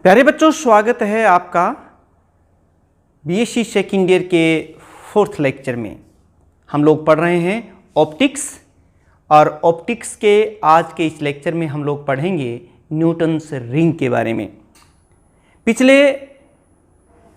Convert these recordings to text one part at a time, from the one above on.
प्यारे बच्चों, स्वागत है आपका B.Sc सेकेंड ईयर के 4th लेक्चर में। हम लोग पढ़ रहे हैं ऑप्टिक्स और ऑप्टिक्स के आज के इस लेक्चर में हम लोग पढ़ेंगे न्यूटन्स रिंग के बारे में। पिछले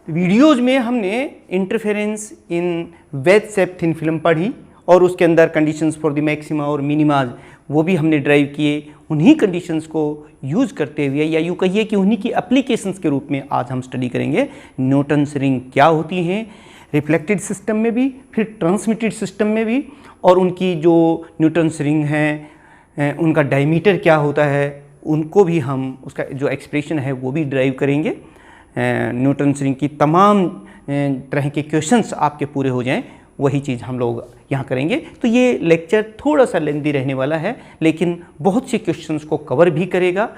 वीडियोज में हमने इंटरफेरेंस इन वेज शेप थिन फिल्म पढ़ी और उसके अंदर कंडीशंस फॉर द मैक्सिमा और मिनिमाज वो भी हमने ड्राइव किए। उन्हीं कंडीशंस को यूज़ करते हुए या यूँ कहिए कि उन्हीं की एप्लीकेशंस के रूप में आज हम स्टडी करेंगे न्यूटन्स रिंग क्या होती हैं, रिफ्लेक्टेड सिस्टम में भी, फिर ट्रांसमिटेड सिस्टम में भी, और उनकी जो न्यूटन्स रिंग हैं उनका डायमीटर क्या होता है, उनको भी हम उसका जो एक्सप्रेशन है वो भी ड्राइव करेंगे। न्यूटन्स रिंग की तमाम तरह के क्वेश्चंस आपके पूरे हो जाएं, वही चीज़ हम लोग यहाँ करेंगे। तो ये लेक्चर थोड़ा सा लेंदी रहने वाला है, लेकिन बहुत से क्वेश्चंस को कवर भी करेगा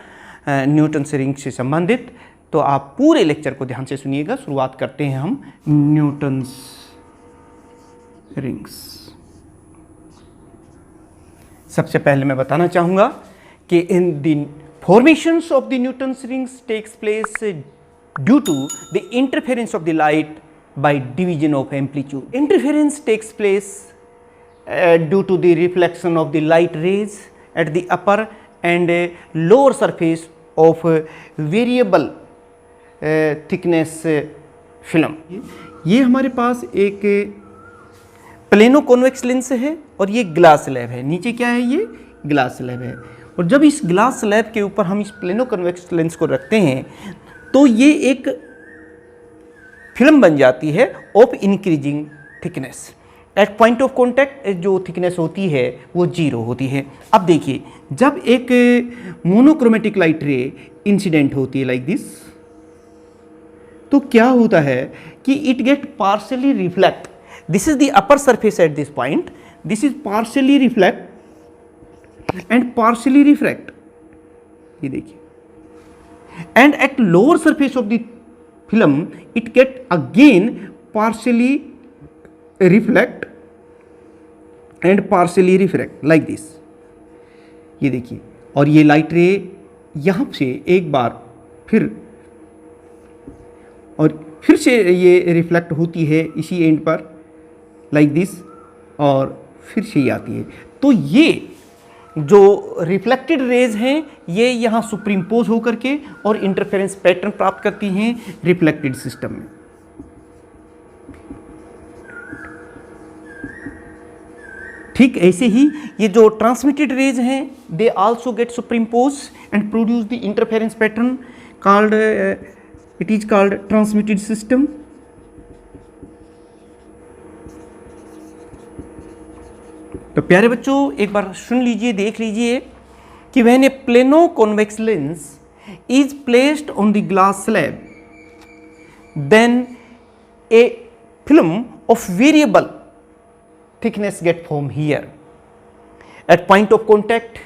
न्यूटन्स रिंग से संबंधित। तो आप पूरे लेक्चर को ध्यान से सुनिएगा। शुरुआत करते हैं हम न्यूटन्स रिंग्स। सबसे पहले मैं बताना चाहूँगा कि in the formations of the Newton's rings takes place due to the interference of the light by division of amplitude. Interference takes place due to the reflection of the light rays at the upper and lower surface of variable thickness film. ये हमारे पास एक plano convex lens है और ये glass slab है। नीचे क्या है? ये ग्लास स्लैब है। और जब इस ग्लास स्लैब के ऊपर हम इस प्लेनो कॉन्वेक्स लेंस को रखते हैं तो ये एक फिल्म बन जाती है of increasing thickness. At point of contact जो थिकनेस होती है वो 0 होती है। अब देखिए, जब एक मोनोक्रोमेटिक लाइट रे इंसिडेंट होती है लाइक दिस, तो क्या होता है कि it get partially reflect. This is the upper surface at this point, this is partially reflect and partially refract. ये देखिए, and at lower surface of the film it get again partially reflect and partially refract like this। ये देखिए, और ये light रे यहाँ से एक बार फिर से ये रिफ्लेक्ट होती है इसी एंड पर like this, और फिर से ये आती है। तो ये जो रिफ्लेक्टेड रेज हैं ये यहाँ सुपरिम्पोज होकर के और इंटरफेरेंस पैटर्न प्राप्त करती हैं रिफ्लेक्टेड सिस्टम में। ठीक ऐसे ही ये जो ट्रांसमिटेड रेज हैं they also get superimpose and produce the interference pattern called it is called transmitted system. तो प्यारे बच्चों, एक बार सुन लीजिए, देख लीजिए कि when a plano convex lens is placed on the glass slab then a film of variable thickness get form here. At point of contact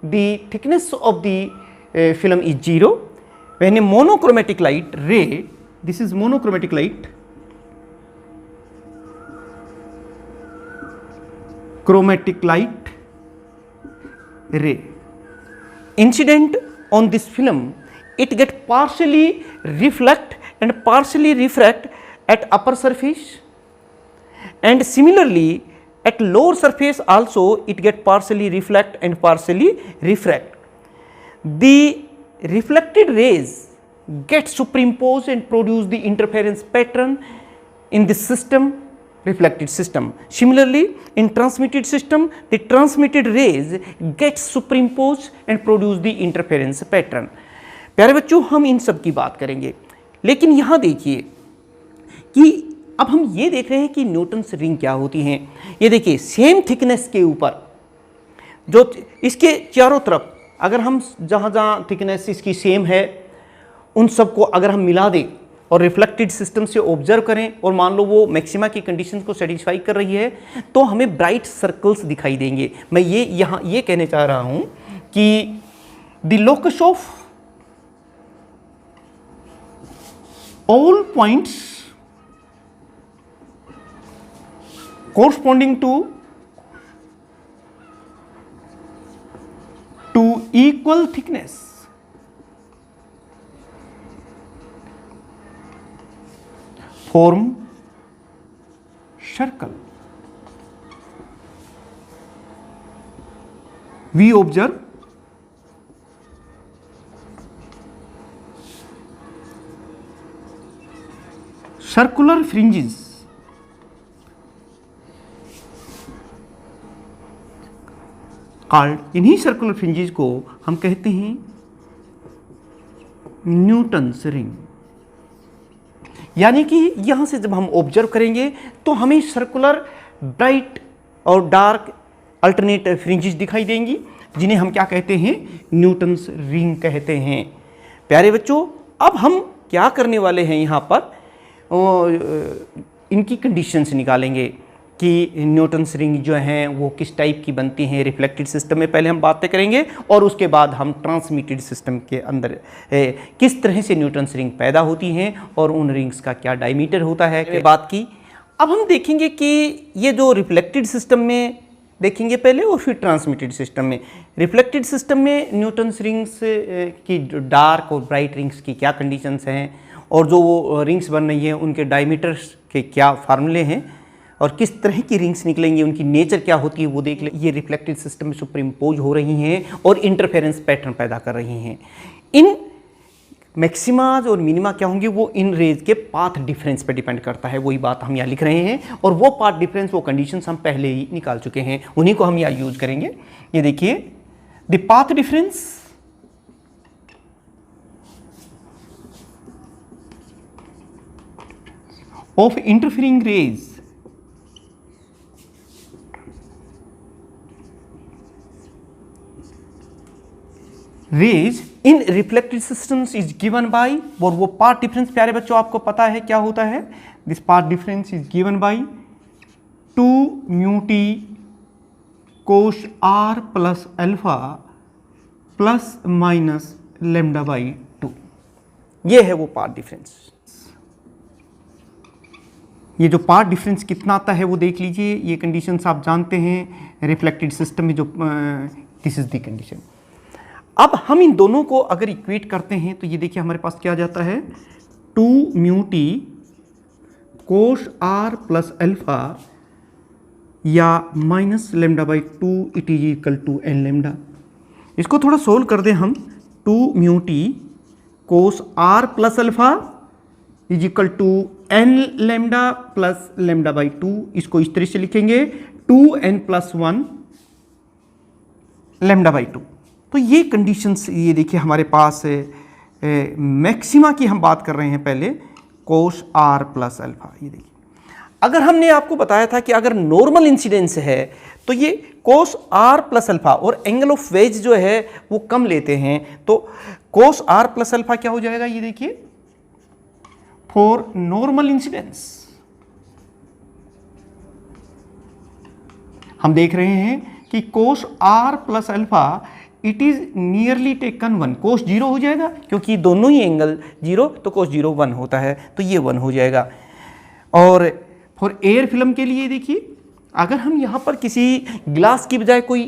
the thickness of the film is 0। When a monochromatic light ray, this is monochromatic light, chromatic light ray incident on this film, it get partially reflect and partially refract at upper surface, and similarly at lower surface also it get partially reflect and partially refract. The reflected rays get superimposed and produce the interference pattern in this system, reflected system. Similarly in transmitted system the transmitted rays get superimposed and produce the interference pattern. प्यारे बच्चों, हम इन सब की बात करेंगे, लेकिन यहाँ देखिए कि अब हम ये देख रहे हैं कि न्यूटन्स रिंग क्या होती हैं। ये देखिए, सेम थिकनेस के ऊपर जो इसके चारों तरफ अगर हम जहाँ थिकनेस इसकी सेम है उन सबको अगर हम मिला दें और रिफ्लेक्टेड सिस्टम से ऑब्जर्व करें और मान लो वो मैक्सिमा की कंडीशंस को सेटिस्फाई कर रही है तो हमें ब्राइट सर्कल्स दिखाई देंगे। मैं ये यहाँ ये कहने चाह रहा हूँ कि the locus of all points corresponding to equal thickness form circle. We observe circular fringes called, इन्हीं सर्कुलर फ्रिंजेस को हम कहते हैं न्यूटन्स रिंग। यानी कि यहां से जब हम ऑब्जर्व करेंगे तो हमें सर्कुलर ब्राइट और डार्क अल्टरनेट फ्रिंजेस दिखाई देंगी, जिन्हें हम क्या कहते हैं, न्यूटन्स रिंग कहते हैं। प्यारे बच्चों, अब हम क्या करने वाले हैं, यहाँ पर इनकी कंडीशंस निकालेंगे कि न्यूटन्स रिंग जो हैं वो किस टाइप की बनती हैं। रिफ्लेक्टेड सिस्टम में पहले हम बातें करेंगे और उसके बाद हम ट्रांसमिटेड सिस्टम के अंदर किस तरह से न्यूटन्स रिंग पैदा होती हैं और उन रिंग्स का क्या डायमीटर होता है बात की। अब हम देखेंगे कि ये जो रिफ्लेक्टेड सिस्टम में देखेंगे पहले और फिर ट्रांसमिटेड सिस्टम में। रिफ्लेक्टेड सिस्टम में न्यूटन्स रिंग्स की डार्क और ब्राइट रिंग्स की क्या कंडीशंस हैं और जो वो रिंग्स बन रही हैं उनके डायमीटर्स के क्या फार्मूले हैं और किस तरह की रिंग्स निकलेंगी, उनकी नेचर क्या होती है वो देख ले। ये रिफ्लेक्टेड सिस्टम में सुपरइम्पोज हो रही हैं और इंटरफेरेंस पैटर्न पैदा कर रही हैं। इन मैक्सिमाज और मिनिमा क्या होंगे, वो इन रेज के पाथ डिफरेंस पे डिपेंड करता है। वही बात हम यहाँ लिख रहे हैं और वो पाथ डिफरेंस, वो कंडीशंस हम पहले ही निकाल चुके हैं, उन्हीं को हम यहाँ यूज करेंगे। ये देखिए, the path difference of interfering rays in reflected systems is given by, और वो पाथ डिफरेंस प्यारे बच्चों आपको पता है क्या होता है। This path difference is given bye 2 mu t cos are plus alpha plus minus lambda by 2। ये है वो पाथ डिफरेंस। ये जो पाथ डिफरेंस कितना आता है वो देख लीजिए। ये कंडीशंस आप जानते हैं रिफ्लेक्टेड सिस्टम में, जो दिस इज द कंडीशन। अब हम इन दोनों को अगर इक्वेट करते हैं तो ये देखिए हमारे पास क्या जाता है, 2 mu t cos are plus alpha या minus lambda by 2 it is equal to n lambda. इसको थोड़ा सोल्व कर दें हम। 2 mu t cos are plus alpha is equal to n lambda plus lambda by 2। इसको इस तरह से लिखेंगे 2n प्लस 1 लेमडा बाई 2। तो ये कंडीशंस, ये देखिए हमारे पास मैक्सिमा की हम बात कर रहे हैं पहले, कोस आर प्लस अल्फा। ये देखिए, अगर हमने आपको बताया था कि अगर नॉर्मल इंसिडेंस है तो ये कोस आर प्लस अल्फा और एंगल ऑफ वेज जो है वो कम लेते हैं, तो कोस आर प्लस अल्फा क्या हो जाएगा, ये देखिए, फॉर नॉर्मल इंसिडेंस हम देख रहे हैं कि कोस are plus alpha it is nearly taken 1। कोस 0 हो जाएगा क्योंकि दोनों ही एंगल 0, तो कोस 0 1 होता है, तो ये 1 हो जाएगा। और फॉर एयर फिल्म के लिए देखिए, अगर हम यहाँ पर किसी ग्लास की बजाय कोई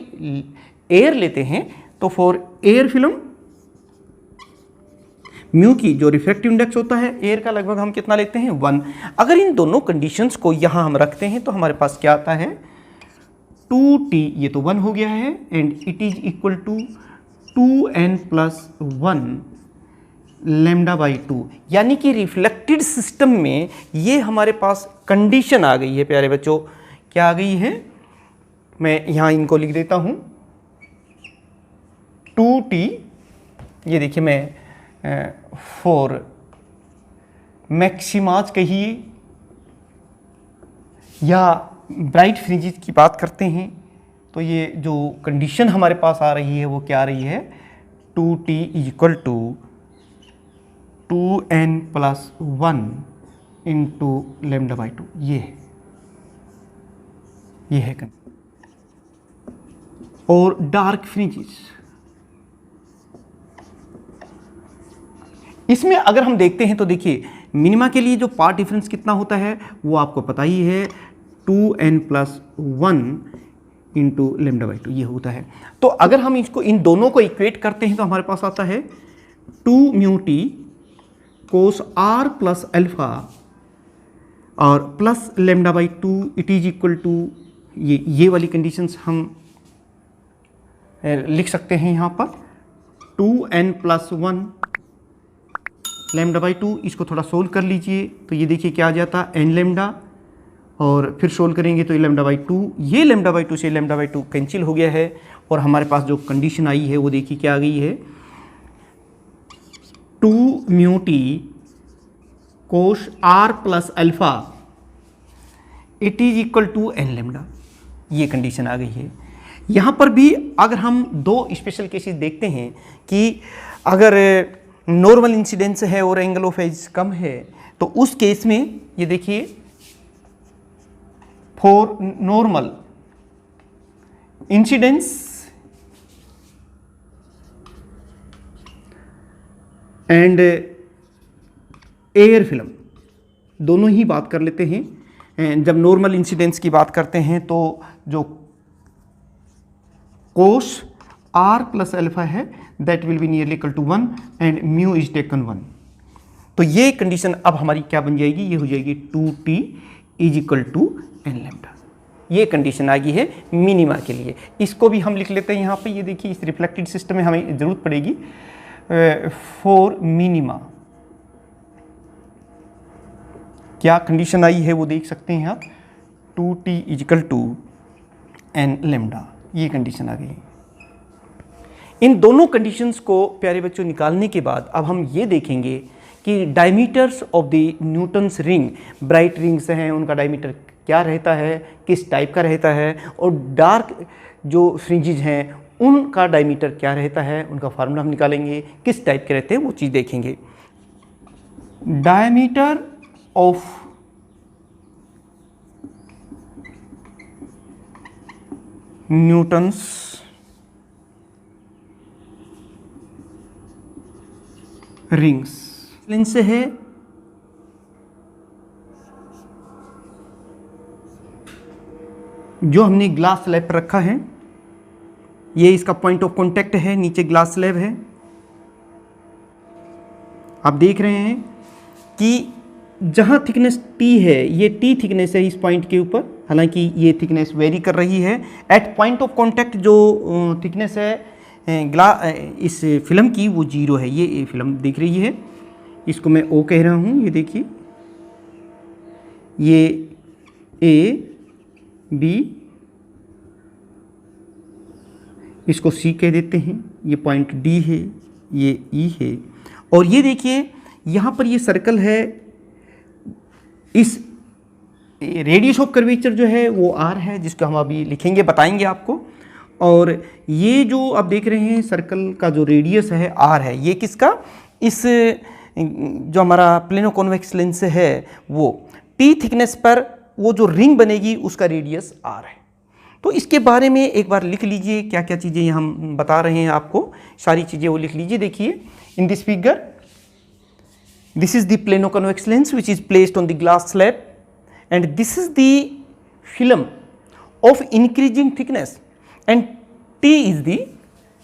एयर लेते हैं तो फॉर एयर फिल्म म्यू की जो रिफ्रैक्टिव इंडेक्स होता है एयर का लगभग हम कितना लेते हैं, 1। अगर इन दोनों कंडीशंस को यहाँ हम रखते हैं तो हमारे पास क्या आता है, 2t, ये तो 1 हो गया है, and it is equal to 2n plus 1 lambda by 2। यानी कि रिफ्लेक्टेड सिस्टम में ये हमारे पास कंडीशन आ गई है प्यारे बच्चों। क्या आ गई है, मैं यहाँ इनको लिख देता हूँ, 2t, ये देखिए मैं फॉर मैक्सिमाज कहिए या ब्राइट फ्रिंजेस की बात करते हैं, तो ये जो कंडीशन हमारे पास आ रही है वो क्या आ रही है, 2t equal to 2n plus 1 into lambda by 2। ये है और डार्क फ्रिंजेस, इसमें अगर हम देखते हैं तो देखिए मिनिमा के लिए जो पाथ डिफरेंस कितना होता है वो आपको पता ही है, 2n plus 1 into lambda by 2 ये होता है। तो अगर हम इसको इन दोनों को इक्वेट करते हैं तो हमारे पास आता है 2 mu t cos are plus alpha और plus lambda by 2 it is equal to ये वाली कंडीशंस हम लिख सकते हैं यहाँ पर 2n+1 लेमडा बाई 2। इसको थोड़ा सोल्व कर लीजिए तो ये देखिए क्या आ जाता n लेमडा, और फिर सोल्व करेंगे तो ये लेमडा बाई 2, ये लेमडा बाई 2 से लेमडा बाई 2 कैंसिल हो गया है, और हमारे पास जो कंडीशन आई है वो देखिए क्या आ गई है 2 mu t cos r plus alpha it is equal to n lambda, ये कंडीशन आ गई है। यहाँ पर भी अगर हम दो स्पेशल केसेस देखते हैं कि अगर नॉर्मल इंसिडेंस है और एंगल ऑफ एज कम है, तो उस केस में ये देखिए for normal incidence and air film, दोनों ही बात कर लेते हैं। जब नॉर्मल इंसिडेंस की बात करते हैं तो जो कोस r प्लस अल्फा है that will be nearly equal to 1 and mu is taken 1। तो ये कंडीशन अब हमारी क्या बन जाएगी, ये हो जाएगी 2t is equal to n lambda. ये कंडीशन आ गई है मिनिमा के लिए। इसको भी हम लिख लेते हैं यहाँ पे, ये देखिए इस रिफ्लेक्टेड सिस्टम में हमें ज़रूरत पड़ेगी फॉर मिनिमा। क्या कंडीशन आई है वो देख सकते हैं आप, 2t is equal to n lambda, ये कंडीशन आ गई। इन दोनों कंडीशंस को प्यारे बच्चों निकालने के बाद अब हम ये देखेंगे कि diameters of the Newton's ring, bright rings हैं उनका डायमीटर क्या रहता है, किस टाइप का रहता है, और डार्क जो फ्रिंजेज हैं उनका डायमीटर क्या रहता है, उनका फार्मूला हम निकालेंगे, किस टाइप के रहते हैं वो चीज़ देखेंगे। Diameter of Newton's rings lens है जो हमने ग्लास स्लैब पर रखा है, ये इसका पॉइंट ऑफ कांटेक्ट है, नीचे ग्लास स्लैब है। आप देख रहे हैं कि जहां थिकनेस t है, ये t थिकनेस है इस पॉइंट के ऊपर, हालांकि ये थिकनेस वेरी कर रही है। एट पॉइंट ऑफ कांटेक्ट जो थिकनेस है इस फिल्म की वो 0 है। ये फिल्म दिख रही है, इसको मैं O कह रहा हूँ, ये देखिए ये A B, इसको C कह देते हैं, ये पॉइंट D है, ये E है, और ये देखिए यहाँ पर ये सर्कल है, इस रेडियस ऑफ कर्वेचर जो है वो R है, जिसको हम अभी लिखेंगे, बताएंगे आपको। और ये जो आप देख रहे हैं सर्कल का जो रेडियस है R है, ये किसका, इस जो हमारा प्लेनो कॉन्वेक्स लेंस है वो T थिकनेस पर वो जो रिंग बनेगी उसका रेडियस R है। तो इसके बारे में एक बार लिख लीजिए, क्या क्या चीज़ें हम बता रहे हैं आपको, सारी चीज़ें वो लिख लीजिए। देखिए in this figure, this is the plano convex lens which is placed on the glass slab, and this is the film of increasing thickness, and T is the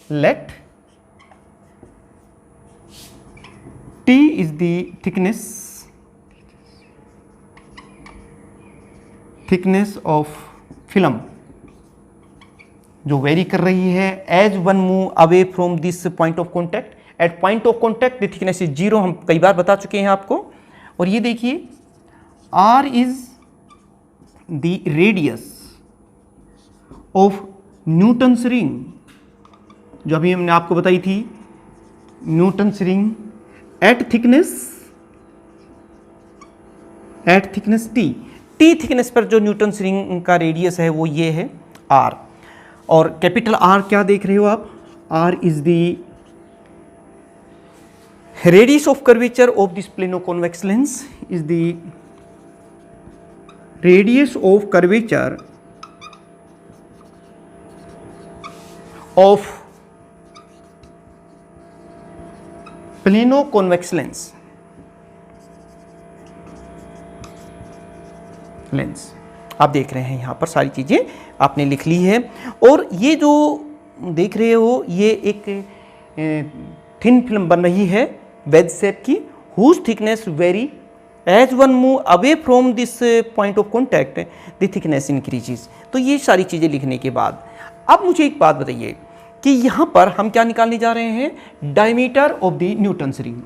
let, T is the thickness of film जो vary कर रही है as one move away from this point of contact. At point of contact the thickness is 0, हम कई बार बता चुके हैं आपको। और ये देखिए R is the radius of Newton's ring, जो अभी हमने आपको बताई थी, Newton's ring at thickness T thickness पर जो न्यूटन्स रिंग का रेडियस है वो ये है R। और कैपिटल R क्या देख रहे हो आप, R is the radius of curvature of this plano convex lens, is the radius of curvature of plano convex lens आप देख रहे हैं यहाँ पर सारी चीज़ें आपने लिख ली है। और ये जो देख रहे हो ये एक थिन फिल्म बन रही है वेज शेप की, whose thickness vary as one move away from this point of contact the thickness increases. तो ये सारी चीज़ें लिखने के बाद अब मुझे एक बात बताइए कि यहाँ पर हम क्या निकालने जा रहे हैं, diameter of the Newton's ring.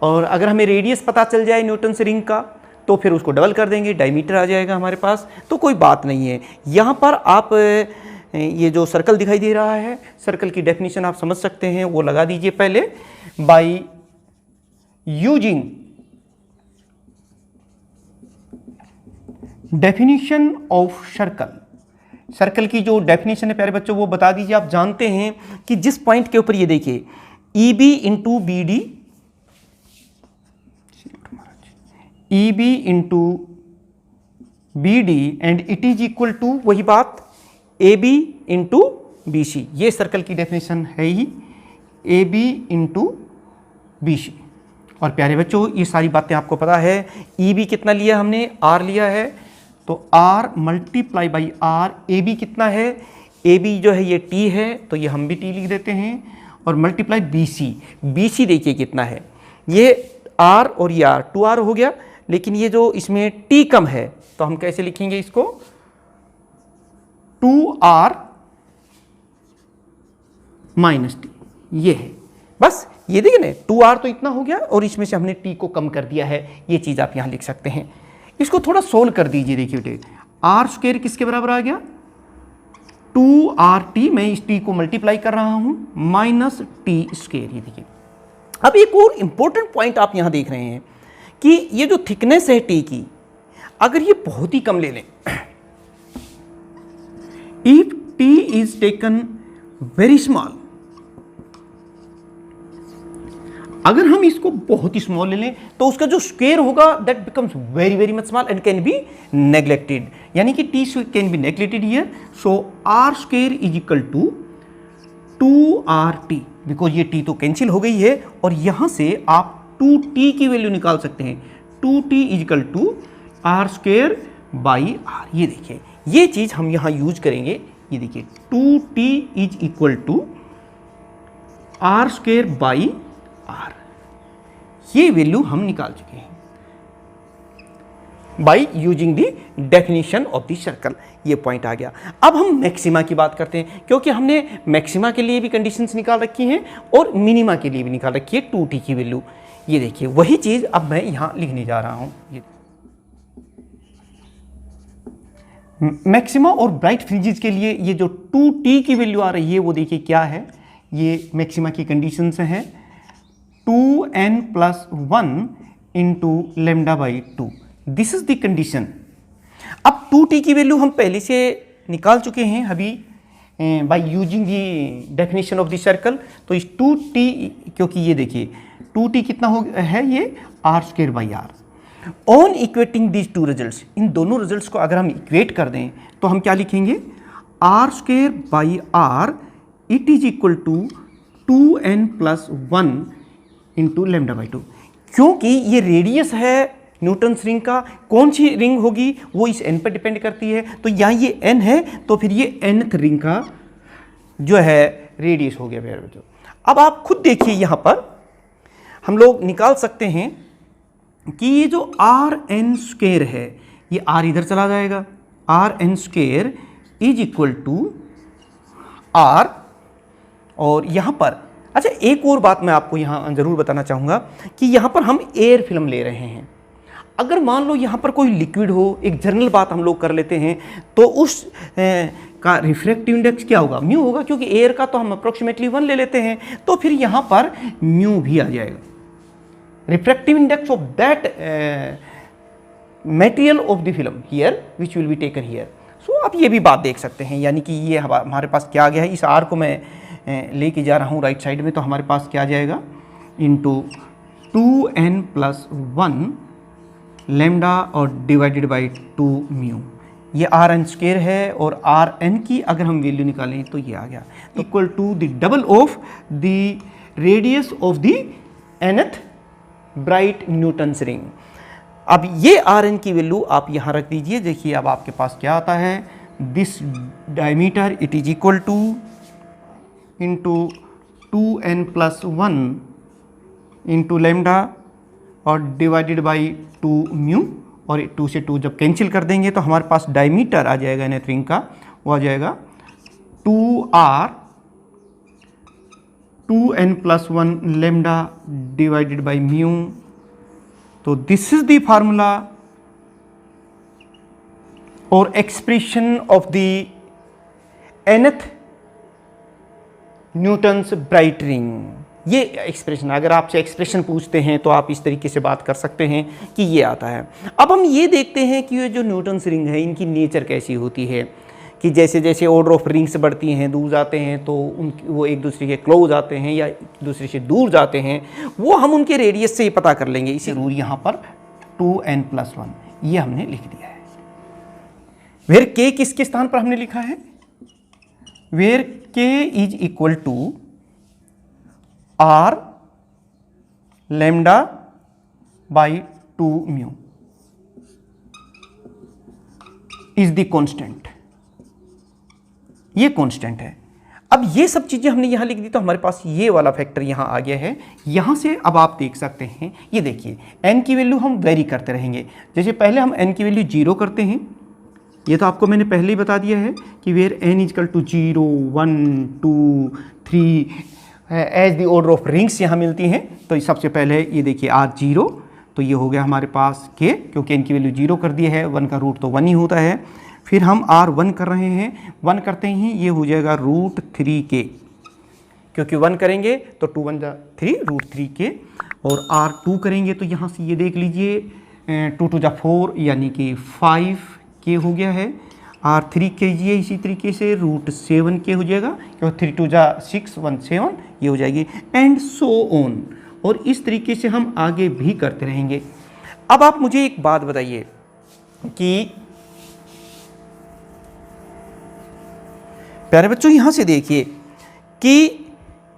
और अगर हमें रेडियस पता चल जाए न्यूटन्स रिंग का तो फिर उसको डबल कर देंगे, डायमीटर आ जाएगा हमारे पास, तो कोई बात नहीं है। यहाँ पर आप ये जो सर्कल दिखाई दे रहा है, सर्कल की डेफिनेशन आप समझ सकते हैं, वो लगा दीजिए पहले। By using definition of circle, circle की जो डेफिनेशन है प्यारे बच्चों वो बता दीजिए। आप जानते हैं कि जिस पॉइंट के ऊपर ये देखिए E B into B D, E B into B D and it is equal to वही बात A B into B C, ये सर्कल की डेफिनेशन है ही, A B into B C. और प्यारे बच्चों ये सारी बातें आपको पता है। ई बी कितना लिया हमने, आर लिया है, तो r multiply by r, a b कितना है, ए बी जो है ये टी है, तो ये हम भी टी लिख देते हैं, और multiply b c, b c देखिए कितना है, ये आर और ये आर, 2r हो गया, लेकिन ये जो इसमें टी कम है तो हम कैसे लिखेंगे इसको, 2r माइनस टी, ये है बस। ये देखिए ना 2r तो इतना हो गया और इसमें से हमने t को कम कर दिया है, ये चीज़ आप यहाँ लिख सकते हैं। इसको थोड़ा सोल्व कर दीजिए, देखिए बेटे आर स्क्वायर किसके बराबर आ गया, 2rt, मैं इस t को मल्टीप्लाई कर रहा हूँ, माइनस टी स्क्वायर, ये देखिए। अब एक और इम्पोर्टेंट पॉइंट आप यहाँ देख रहे हैं कि ये जो थिकनेस है टी की, अगर ये बहुत ही कम ले लें, if T is taken very small, अगर हम इसको बहुत ही स्मॉल ले लें तो उसका जो स्क्वायर होगा that becomes very very much small and can be neglected, यानी कि t can be neglected here. So r square is equal to 2rt, because ये टी तो कैंसिल हो गई है, और यहां से आप 2t की वैल्यू निकाल सकते हैं, 2t is equal to r square by r. ये देखिए ये चीज हम यहां यूज करेंगे, ये देखिए 2t is equal to r square by r, ये वैल्यू हम निकाल चुके हैं by using the definition of the circle. ये पॉइंट आ गया। अब हम मैक्सिमा की बात करते हैं, क्योंकि हमने मैक्सिमा के लिए भी कंडीशंस निकाल रखी हैं और मिनिमा के लिए भी निकाल रखी है 2t की वैल्यू। ये देखिए वही चीज अब मैं यहां लिखने जा रहा हूं। ये मैक्सिमा और ब्राइट फ्रिंजेस के लिए ये जो 2t की वैल्यू आ रही है वो देखिए क्या है, ये मैक्सिमा की कंडीशंस हैं, 2n+1 into lambda by 2, this is the condition. अब 2t की वैल्यू हम पहले से निकाल चुके हैं अभी by using the definition of the circle. तो इस 2t, क्योंकि ये देखिए 2t कितना हो है, ये r square by are. On equating these two results, इन दोनों रिजल्ट्स को अगर हम इक्वेट कर दें तो हम क्या लिखेंगे, r square by r it is equal to 2n+1 into lambda by 2। क्योंकि ये रेडियस है न्यूटन्स रिंग का, कौन सी रिंग होगी वो इस n पर डिपेंड करती है, तो यहाँ ये n है तो फिर ये nth रिंग का जो है रेडियस हो गया मेरे बच्चों। अब आप खुद देखिए यहाँ पर हम लोग निकाल सकते हैं कि ये जो rn स्क्वायर है, ये r इधर चला जाएगा, rn square is equal to r, और यहाँ पर अच्छा एक और बात मैं आपको यहाँ ज़रूर बताना चाहूँगा कि यहाँ पर हम एयर फिल्म ले रहे हैं। अगर मान लो यहाँ पर कोई लिक्विड हो, एक जनरल बात हम लोग कर लेते हैं, तो उस का रिफ्रैक्टिव इंडेक्स क्या होगा, म्यू होगा, क्योंकि एयर का तो हम अप्रोक्सीमेटली 1 ले लेते हैं, तो फिर यहाँ पर म्यू भी आ जाएगा, refractive index of that material of the film here which will be taken here. So आप ये भी बात देख सकते हैं, यानी कि ये हमारे पास क्या आ गया है, इस आर को मैं लेके जा रहा हूँ राइट साइड में, तो हमारे पास क्या आ जाएगा, इंटू 2n+1 लेमडा और डिवाइडेड बाई 2 म्यू, ये आर एन स्क्वायर है, और आर एन की अगर हम वैल्यू निकालें तो ये आ गया equal to the double of the radius of the nth bright Newton's ring. अब ये आर एन की वैल्यू आप यहाँ रख दीजिए। देखिए अब आपके पास क्या आता है, this diameter it is equal two into 2n+1 into lambda और डिवाइडेड बाई 2 म्यू, और 2 से 2 जब कैंसिल कर देंगे तो हमारे पास डायमीटर आ जाएगा nth रिंग का, वो आ जाएगा 2r 2n+1 lambda divided by mu. तो दिस इज द फार्मूला और expression of the nth Newton's bright ring. ये एक्सप्रेशन, अगर आपसे एक्सप्रेशन पूछते हैं तो आप इस तरीके से बात कर सकते हैं कि ये आता है। अब हम ये देखते हैं कि ये जो न्यूटन्स रिंग है इनकी नेचर कैसी होती है, कि जैसे जैसे ऑर्डर ऑफ रिंग्स बढ़ती हैं, दूर जाते हैं, तो वो एक दूसरे के क्लोज आते हैं या एक दूसरे से दूर जाते हैं, वो हम उनके रेडियस से ही पता कर लेंगे। इसी रूल यहाँ पर 2n+1 ये हमने लिख दिया है। वेयर k किसके स्थान पर हमने लिखा है, where k is equal to r lambda by 2 mu is the constant, ये कांस्टेंट है। अब ये सब चीजें हमने यहां लिख दी तो हमारे पास ये वाला फैक्टर यहां आ गया है। यहां से अब आप देख सकते हैं, ये देखिए n की वैल्यू हम वेरी करते रहेंगे। जैसे पहले हम n की वैल्यू 0 करते हैं, ये तो आपको मैंने पहले ही बता दिया है कि where n is equal to 0 1 2 3 as the order of rings यहाँ मिलती हैं। तो सबसे पहले ये देखिए r0, तो ये हो गया हमारे पास k, क्योंकि n की वैल्यू 0 कर दी है, 1 का रूट तो 1 ही होता है। फिर हम r1 कर रहे हैं, 1 करते ही ये हो जाएगा √3k, क्योंकि 1 करेंगे तो 2 1 3 √3k, और r2 करेंगे तो यहाँ से ये देख लीजिए 2 2 4 यानी कि 5k हो गया है। r3 कीजिए इसी तरीके से √7k हो जाएगा, क्योंकि 3 2 6 1 7 ये हो जाएगी, एंड सो ऑन। और इस तरीके से हम आगे भी करते रहेंगे। अब आप मुझे एक बात बताइए कि प्यारे बच्चों यहां से देखिए कि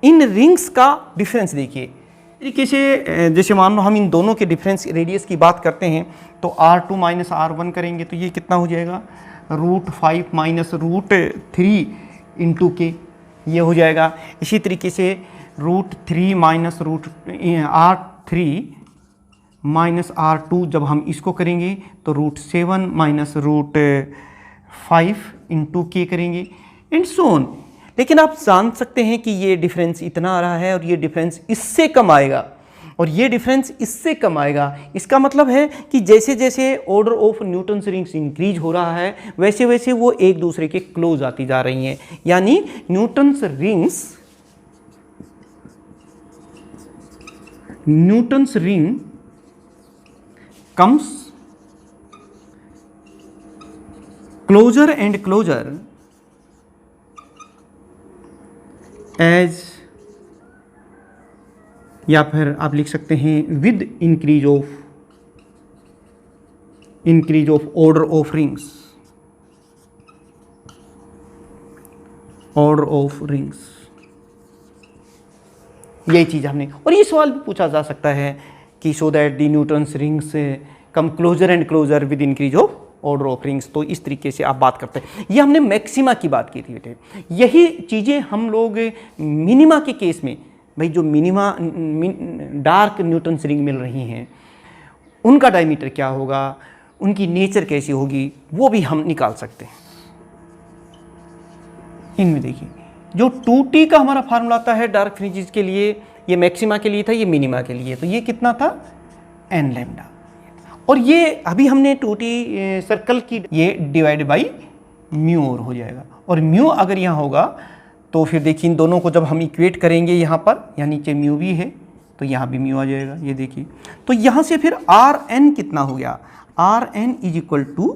इन रिंग्स का डिफरेंस देखिए तरीके से, जैसे मान लो हम इन दोनों के डिफरेंस रेडियस की बात करते हैं तो r2 माइनस r1 करेंगे तो ये कितना हो जाएगा, √5 माइनस √3 इंटू के, ये हो जाएगा। इसी तरीके से √3 माइनस r3 माइनस r2 जब हम इसको करेंगे तो √7 माइनस √5 इंटू के करेंगे, एंड सो ऑन। लेकिन आप जान सकते हैं कि ये डिफरेंस इतना आ रहा है और ये डिफरेंस इससे कम आएगा और ये डिफरेंस इससे कम आएगा। इसका मतलब है कि जैसे जैसे order of Newton's rings increase हो रहा है वैसे वैसे वो एक दूसरे के क्लोज आती जा रही हैं, यानी Newton's ring comes closer and closer as, या फिर आप लिख सकते हैं with increase of order of rings, यही चीज हमने। और ये सवाल भी पूछा जा सकता है कि so that the Newton's rings come closer and closer with increase of order of rings. तो इस तरीके से आप बात करते हैं। ये हमने मैक्सिमा की बात की थी बेटे। यही चीज़ें हम लोग मिनिमा के केस में, भाई जो मिनिमा डार्क न्यूटन्स रिंग मिल रही हैं उनका डायमीटर क्या होगा, उनकी नेचर कैसी होगी, वो भी हम निकाल सकते हैं। इनमें देखिए जो 2t का हमारा फार्मूला आता है डार्क फ्रिंजेस के लिए, ये मैक्सिमा के लिए था, ये मिनिमा के लिए, तो ये कितना था n लैम्डा। और ये अभी हमने 2t सर्कल की, ये डिवाइड बाई म्यू और हो जाएगा। और म्यू अगर यहाँ होगा तो फिर देखिए इन दोनों को जब हम इक्वेट करेंगे यहाँ पर, यहाँ नीचे म्यू भी है तो यहाँ भी म्यू आ जाएगा, ये देखिए। तो यहाँ से फिर Rn कितना हो गया, Rn is equal to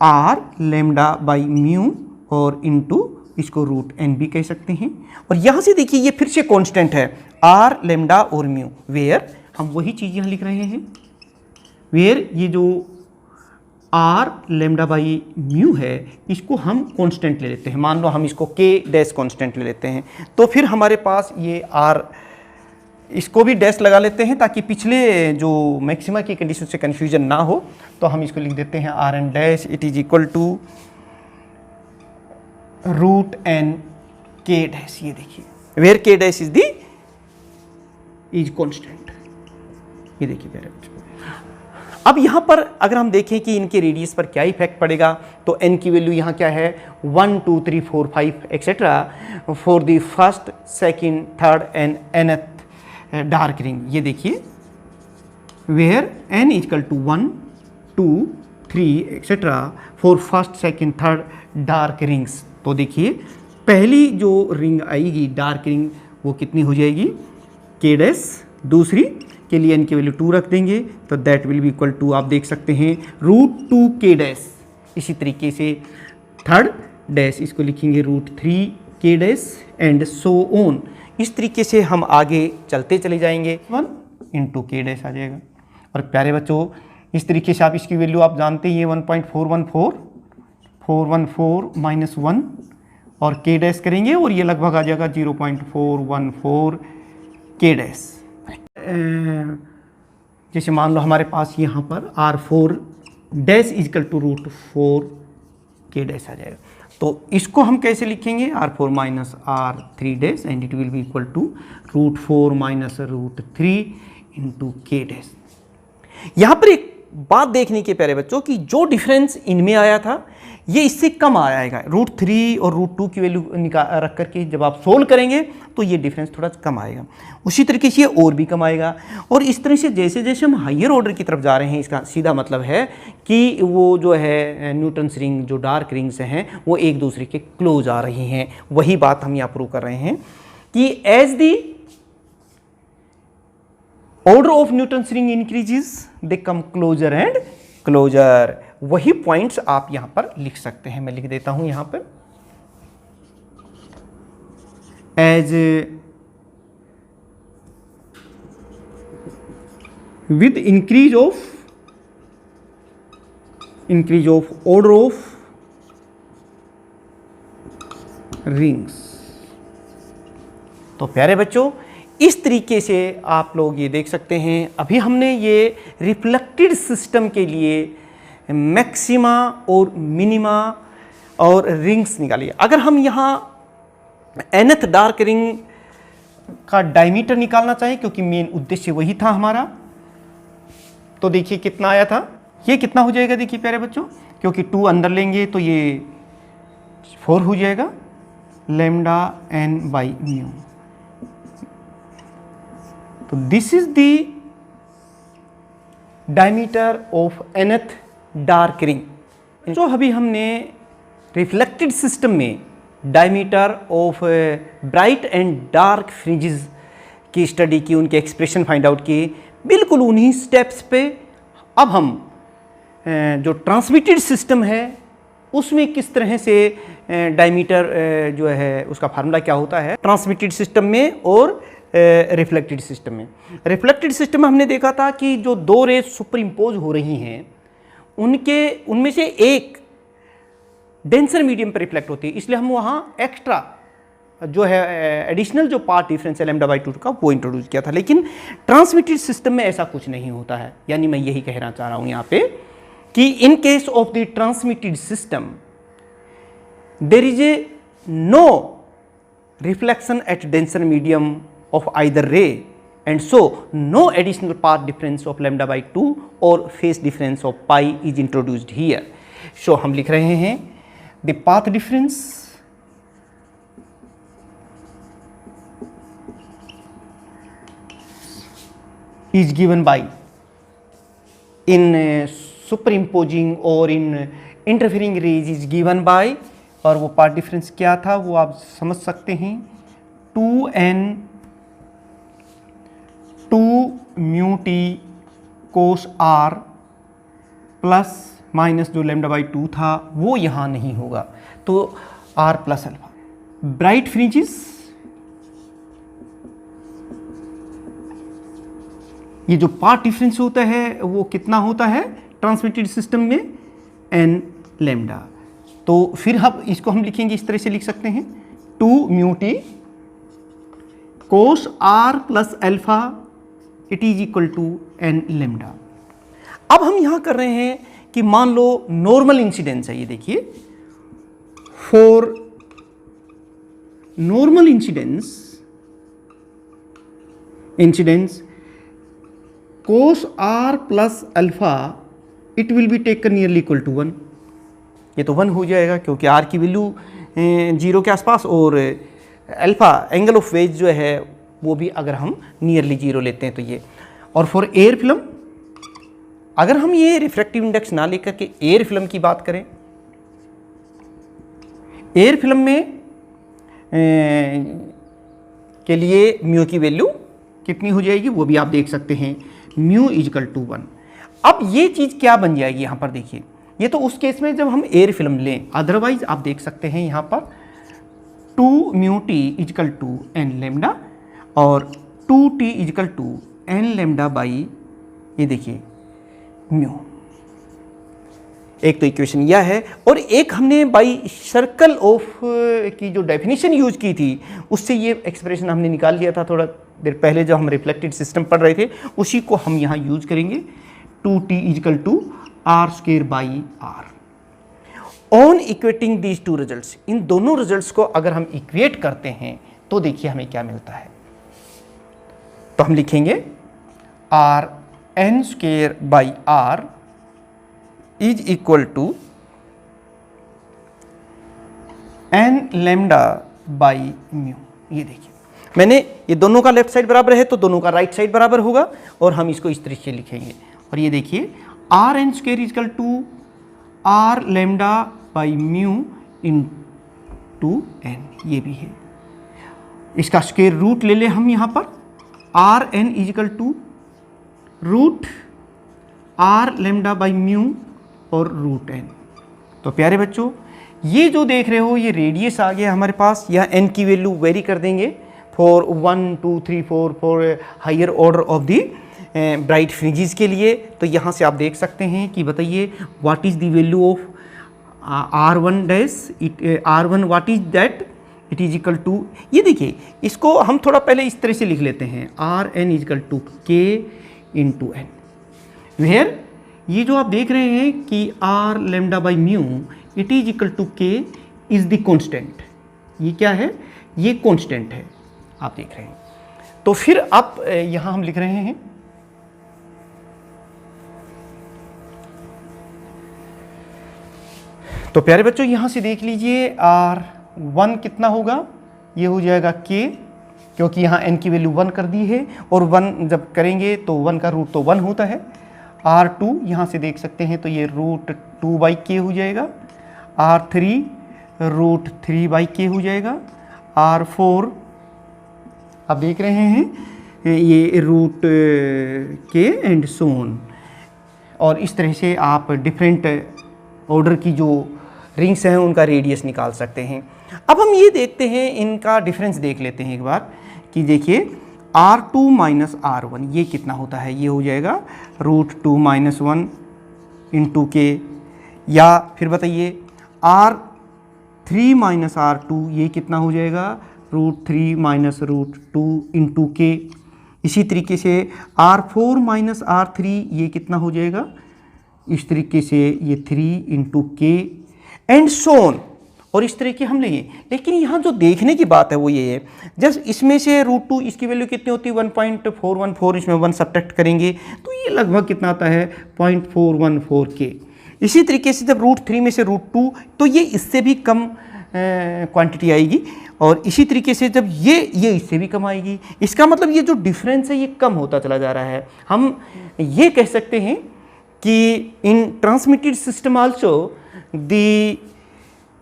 R lambda by mu और इंटू इसको √n भी कह सकते हैं। और यहाँ से देखिए ये फिर से कांस्टेंट है R लैम्डा और म्यू, वेयर हम वही चीज़ यहाँ लिख रहे हैं, वेयर ये जो R लैम्डा बाई म्यू है इसको हम कांस्टेंट ले लेते हैं। मान लो हम इसको K डैश कांस्टेंट ले लेते हैं, तो फिर हमारे पास ये R, इसको भी डैश लगा लेते हैं ताकि पिछले जो मैक्सिमा की कंडीशन से कन्फ्यूजन ना हो। तो हम इसको लिख देते हैं Rn dash it is equal to √n K dash, ये देखिए where K dash is constant. ये देखिए प्यारे बच्चों, अब यहाँ पर अगर हम देखें कि इनके रेडियस पर क्या इफेक्ट पड़ेगा, तो n की वैल्यू यहाँ क्या है 1 2 3 4 5 etcetera for the first second third and nth dark ring. ये देखिए where n equal to 1 2 3 etcetera for first second third dark rings. तो देखिए पहली जो रिंग आएगी डार्क रिंग वो कितनी हो जाएगी k डैश, दूसरी के लिए n की वैल्यू 2 रख देंगे तो that will be equal to, आप देख सकते हैं √2k डैश। इसी तरीके से थर्ड डैश इसको लिखेंगे √3k dash and so on. इस तरीके से हम आगे चलते चले जाएंगे, 1 × k डैश आ जाएगा। और प्यारे बच्चों इस तरीके से आप इसकी वैल्यू आप जानते ही 1.414 माइनस 1 और k डैश करेंगे और ये लगभग आ जाएगा 0.414 k डैश। जैसे मान लो हमारे पास यहाँ पर R4 dash equal to √4k dash आ जाएगा, तो इसको हम कैसे लिखेंगे R4 minus R3 dash and it will be equal to √4 minus √3 into k dash. यहाँ पर एक बात देखने के प्यारे बच्चों कि जो डिफरेंस इनमें आया था ये इससे कम आएगा, √3 और √2 की वैल्यू रख करके जब आप सोल्व करेंगे तो ये डिफरेंस थोड़ा कम आएगा, उसी तरीके से ये और भी कम आएगा। और इस तरह से जैसे जैसे हम हायर ऑर्डर की तरफ जा रहे हैं, इसका सीधा मतलब है कि वो जो है न्यूटन्स रिंग जो डार्क रिंग्स हैं वो एक दूसरे के क्लोज आ रही हैं। वही बात हम यहाँ प्रूव कर रहे हैं कि as the order of Newton's ring increases they come closer and closer। वही पॉइंट्स आप यहां पर लिख सकते हैं, मैं लिख देता हूं यहां पर as with increase of order of rings। तो प्यारे बच्चों इस तरीके से आप लोग ये देख सकते हैं, अभी हमने ये रिफ्लेक्टेड सिस्टम के लिए मैक्सिमा और मिनिमा और रिंग्स निकाली। अगर हम यहाँ nth डार्क रिंग का डायमीटर निकालना चाहें, क्योंकि मेन उद्देश्य वही था हमारा, तो देखिए कितना आया था, ये कितना हो जाएगा देखिए प्यारे बच्चों, क्योंकि 2 अंदर लेंगे तो ये 4 हो जाएगा लैम्डा n बाई म्यू। तो this is the diameter of nth dark ring. जो अभी हमने रिफ्लेक्टेड सिस्टम में diameter of bright and dark fringes की स्टडी की, उनके एक्सप्रेशन फाइंड आउट किए, बिल्कुल उन्हीं स्टेप्स पे अब हम जो ट्रांसमिटेड सिस्टम है उसमें किस तरह से डायमीटर जो है उसका फार्मूला क्या होता है ट्रांसमिटेड सिस्टम में और रिफ्लेक्टेड सिस्टम में। रिफ्लेक्टेड सिस्टम में हमने देखा था कि जो 2 रेज सुपर इम्पोज हो रही हैं उनमें से एक डेंसर मीडियम पर रिफ्लेक्ट होती है, इसलिए हम वहाँ एक्स्ट्रा जो है एडिशनल जो पार्ट डिफरेंस है λ/2 का वो इंट्रोड्यूस किया था। लेकिन ट्रांसमिटेड सिस्टम में ऐसा कुछ नहीं होता है, यानी मैं यही कहना चाह रहा हूँ यहाँ पे कि in case of the transmitted system there is a no reflection at denser medium of either ray and so no additional path difference of λ/2 or phase difference of pi is introduced here। so हम लिख रहे हैं the path difference is given by in superimposing or in interfering rays is given by, और वो path difference क्या था वो आप समझ सकते हैं 2n 2 mu t cos r plus minus जो λ/2 था वो यहाँ नहीं होगा, तो r plus alpha. Bright fringes ये जो पार्ट डिफरेंस होता है वो कितना होता है ट्रांसमिटेड सिस्टम में n लैम्डा। तो फिर इसको हम लिखेंगे इस तरह से लिख सकते हैं 2 mu t cos r plus alpha it is equal to n lambda. अब हम यहां कर रहे हैं कि मान लो नॉर्मल इंसिडेंस है, ये देखिए for normal incidence cos r plus alpha it will be taken nearly equal to 1। ये तो 1 हो जाएगा क्योंकि r की वैल्यू 0 के आसपास, और अल्फा एंगल ऑफ वेज जो है वो भी अगर हम नियरली 0 लेते हैं तो ये। और फॉर एयर फिल्म, अगर हम ये रिफ्रैक्टिव इंडेक्स ना लेकर के एयर फिल्म की बात करें, एयर फिल्म में के लिए म्यू की वैल्यू कितनी हो जाएगी वो भी आप देख सकते हैं, म्यू इजकल टू 1। अब ये चीज़ क्या बन जाएगी यहाँ पर देखिए, ये तो उस केस में जब हम एयर फिल्म लें, अदरवाइज आप देख सकते हैं यहाँ पर 2 mu t is equal to n lambda और 2 t is equal to n lambda by, ये देखिए म्यू। एक तो इक्वेशन यह है, और एक हमने बाई सर्कल ऑफ की जो डेफिनेशन यूज की थी उससे ये एक्सप्रेशन हमने निकाल लिया था थोड़ा देर पहले जब हम रिफ्लेक्टेड सिस्टम पढ़ रहे थे, उसी को हम यहाँ यूज करेंगे, 2t equal to R square by are. On equating these two results, इन दोनों रिजल्ट्स को अगर हम इक्वेट करते हैं तो देखिए हमें क्या मिलता है। तो हम लिखेंगे r n square by r is equal to n lambda by mu. ये देखिए मैंने ये दोनों का लेफ्ट साइड बराबर है तो दोनों का राइट साइड बराबर होगा, और हम इसको इस तरीके से लिखेंगे। और ये देखिए r n square is equal to r lambda by mu into n, ये भी है। इसका स्क्वेयर रूट ले ले हम यहाँ पर, r n is equal to root r lambda by mu और रूट एन। तो प्यारे बच्चों ये जो देख रहे हो ये रेडियस आ गया हमारे पास, यह एन की वैल्यू वेरी कर देंगे for 1 2 3 4 for higher order of the bright fringes के लिए। तो यहाँ से आप देख सकते हैं कि बताइए what is the value of R1 dash, it R1 what is that, it is equal to, ये देखिए इसको हम थोड़ा पहले इस तरह से लिख लेते हैं, r n is equal to k into N, where ये जो आप देख रहे हैं कि r lambda by mu it is equal to k is the constant. ये क्या है, ये कॉन्स्टेंट है, आप देख रहे हैं। तो फिर आप यहां हम लिख रहे हैं तो प्यारे बच्चों यहां से देख लीजिए R1 कितना होगा, ये हो जाएगा K, क्योंकि यहाँ n की वैल्यू 1 कर दी है, और 1 जब करेंगे तो 1 का रूट तो 1 होता है। R2 यहाँ से देख सकते हैं तो ये रूट 2 बाई के हो जाएगा, R3 रूट 3 बाई के हो जाएगा, R4 आप देख रहे हैं ये रूट के एंड सोन। और इस तरह से आप डिफरेंट ऑर्डर की जो रिंग्स हैं उनका रेडियस निकाल सकते हैं। अब हम ये देखते हैं, इनका डिफरेंस देख लेते हैं एक बार कि देखिए R2 माइनस R1 ये कितना होता है, ये हो जाएगा रूट 2 माइनस 1 इंटू के, या फिर बताइए R3 माइनस R2 ये कितना हो जाएगा, रूट 3 माइनस रूट 2 इंटू के। इसी तरीके से R4 माइनस R3 ये कितना हो जाएगा, इस तरीके से ये 3 इंटू के एंड सोन, और इस तरह के हम लेंगे। लेकिन यहाँ जो देखने की बात है वो ये है, जब इसमें से रूट 2 इसकी वैल्यू कितनी होती है 1.414, इसमें 1 सब्ट्रैक्ट करेंगे तो ये लगभग कितना आता है 0.414 के। इसी तरीके से जब रूट 3 में से रूट 2 तो ये इससे भी कम क्वांटिटी आएगी, और इसी तरीके से जब ये इससे भी कम आएगी। इसका मतलब ये जो डिफरेंस है ये कम होता चला जा रहा है। हम ये कह सकते हैं कि इन transmitted system also the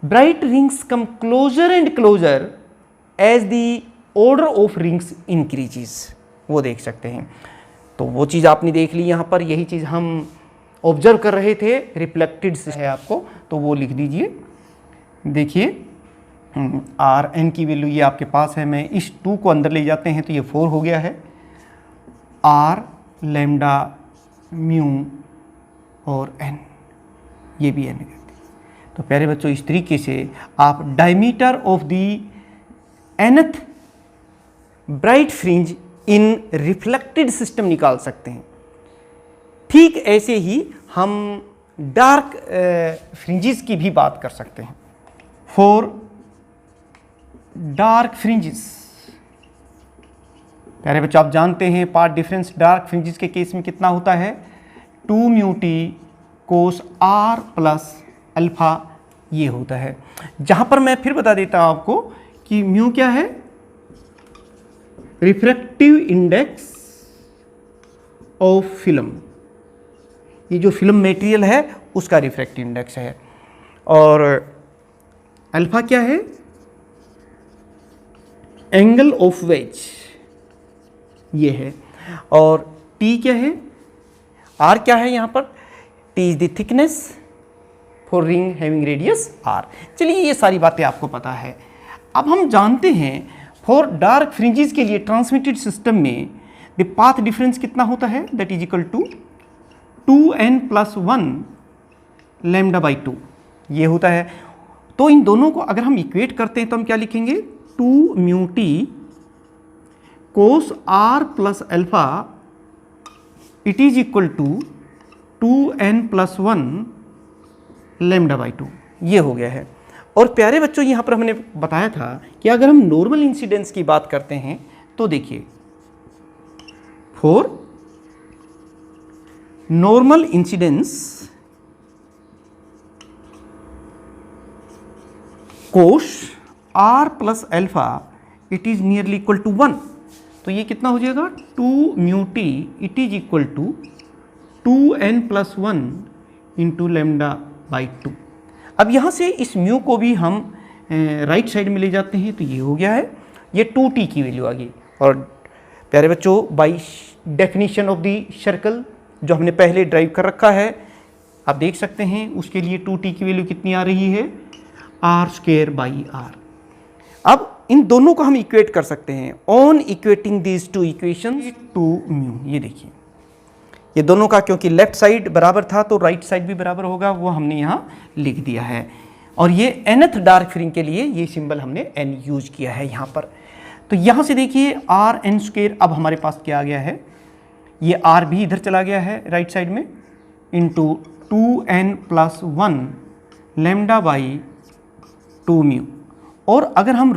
bright rings come closer and closer as the order of rings increases, वो देख सकते हैं। तो वो चीज़ आपने देख ली यहाँ पर, यही चीज़ हम ऑब्जर्व कर रहे थे। रिफ्लेक्टेड है आपको तो वो लिख दीजिए। देखिए आर एन की वैल्यू ये आपके पास है, मैं इस 2 को अंदर ले जाते हैं तो ये 4 हो गया है, आर लेमडा म्यू और एन, ये भी एन। तो प्यारे बच्चों इस तरीके से आप diameter of the nth bright fringe in reflected system निकाल सकते हैं। ठीक ऐसे ही हम डार्क फ्रिंजेस की भी बात कर सकते हैं। फॉर डार्क फ्रिंजेस प्यारे बच्चों आप जानते हैं पाथ डिफरेंस डार्क फ्रिंजेस के केस में कितना होता है, 2 mu t cos are plus alpha ये होता है। जहां पर मैं फिर बता देता हूं आपको कि म्यू क्या है, रिफ्रैक्टिव इंडेक्स ऑफ फिल्म, ये जो फिल्म मटेरियल है उसका रिफ्रैक्टिव इंडेक्स है, और अल्फा क्या है, एंगल ऑफ वेज ये है, और टी क्या है, आर क्या है यहाँ पर, t is the thickness for ring having radius r. चलिए ये सारी बातें आपको पता है। अब हम जानते हैं फॉर डार्क फ्रिंजेस के लिए ट्रांसमिटेड सिस्टम में द पाथ डिफरेंस कितना होता है, that is equal to 2n+1 λ/2 ये होता है। तो इन दोनों को अगर हम इक्वेट करते हैं तो हम क्या लिखेंगे, 2 mu t cos are plus alpha it is equal to 2n+1 λ/2 ये हो गया है। और प्यारे बच्चों यहाँ पर हमने बताया था कि अगर हम नॉर्मल इंसिडेंस की बात करते हैं तो देखिए, for normal incidence cos are plus alpha it is nearly equal to 1, तो ये कितना हो जाएगा, 2 mu T it is equal to 2n+1 into λ/2। अब यहाँ से इस म्यू को भी हम राइट साइड में ले जाते हैं तो ये हो गया है, ये 2t की वैल्यू आ गई। और प्यारे बच्चों by definition of the circle जो हमने पहले ड्राइव कर रखा है, आप देख सकते हैं उसके लिए 2t की वैल्यू कितनी आ रही है, r²/r। अब इन दोनों को हम इक्वेट कर सकते हैं on equating these two equations, 2 mu, ये देखिए ये दोनों का, क्योंकि लेफ्ट साइड बराबर था तो राइट साइड भी बराबर होगा, वो हमने यहाँ लिख दिया है। और ये nth डार्क फ्रिंज के लिए ये सिंबल हमने n यूज किया है यहाँ पर। तो यहाँ से देखिए rn², अब हमारे पास क्या आ गया है, ये r भी इधर चला गया है राइट साइड में, इंटू 2n+1 λ/2 म्यू। और अगर हम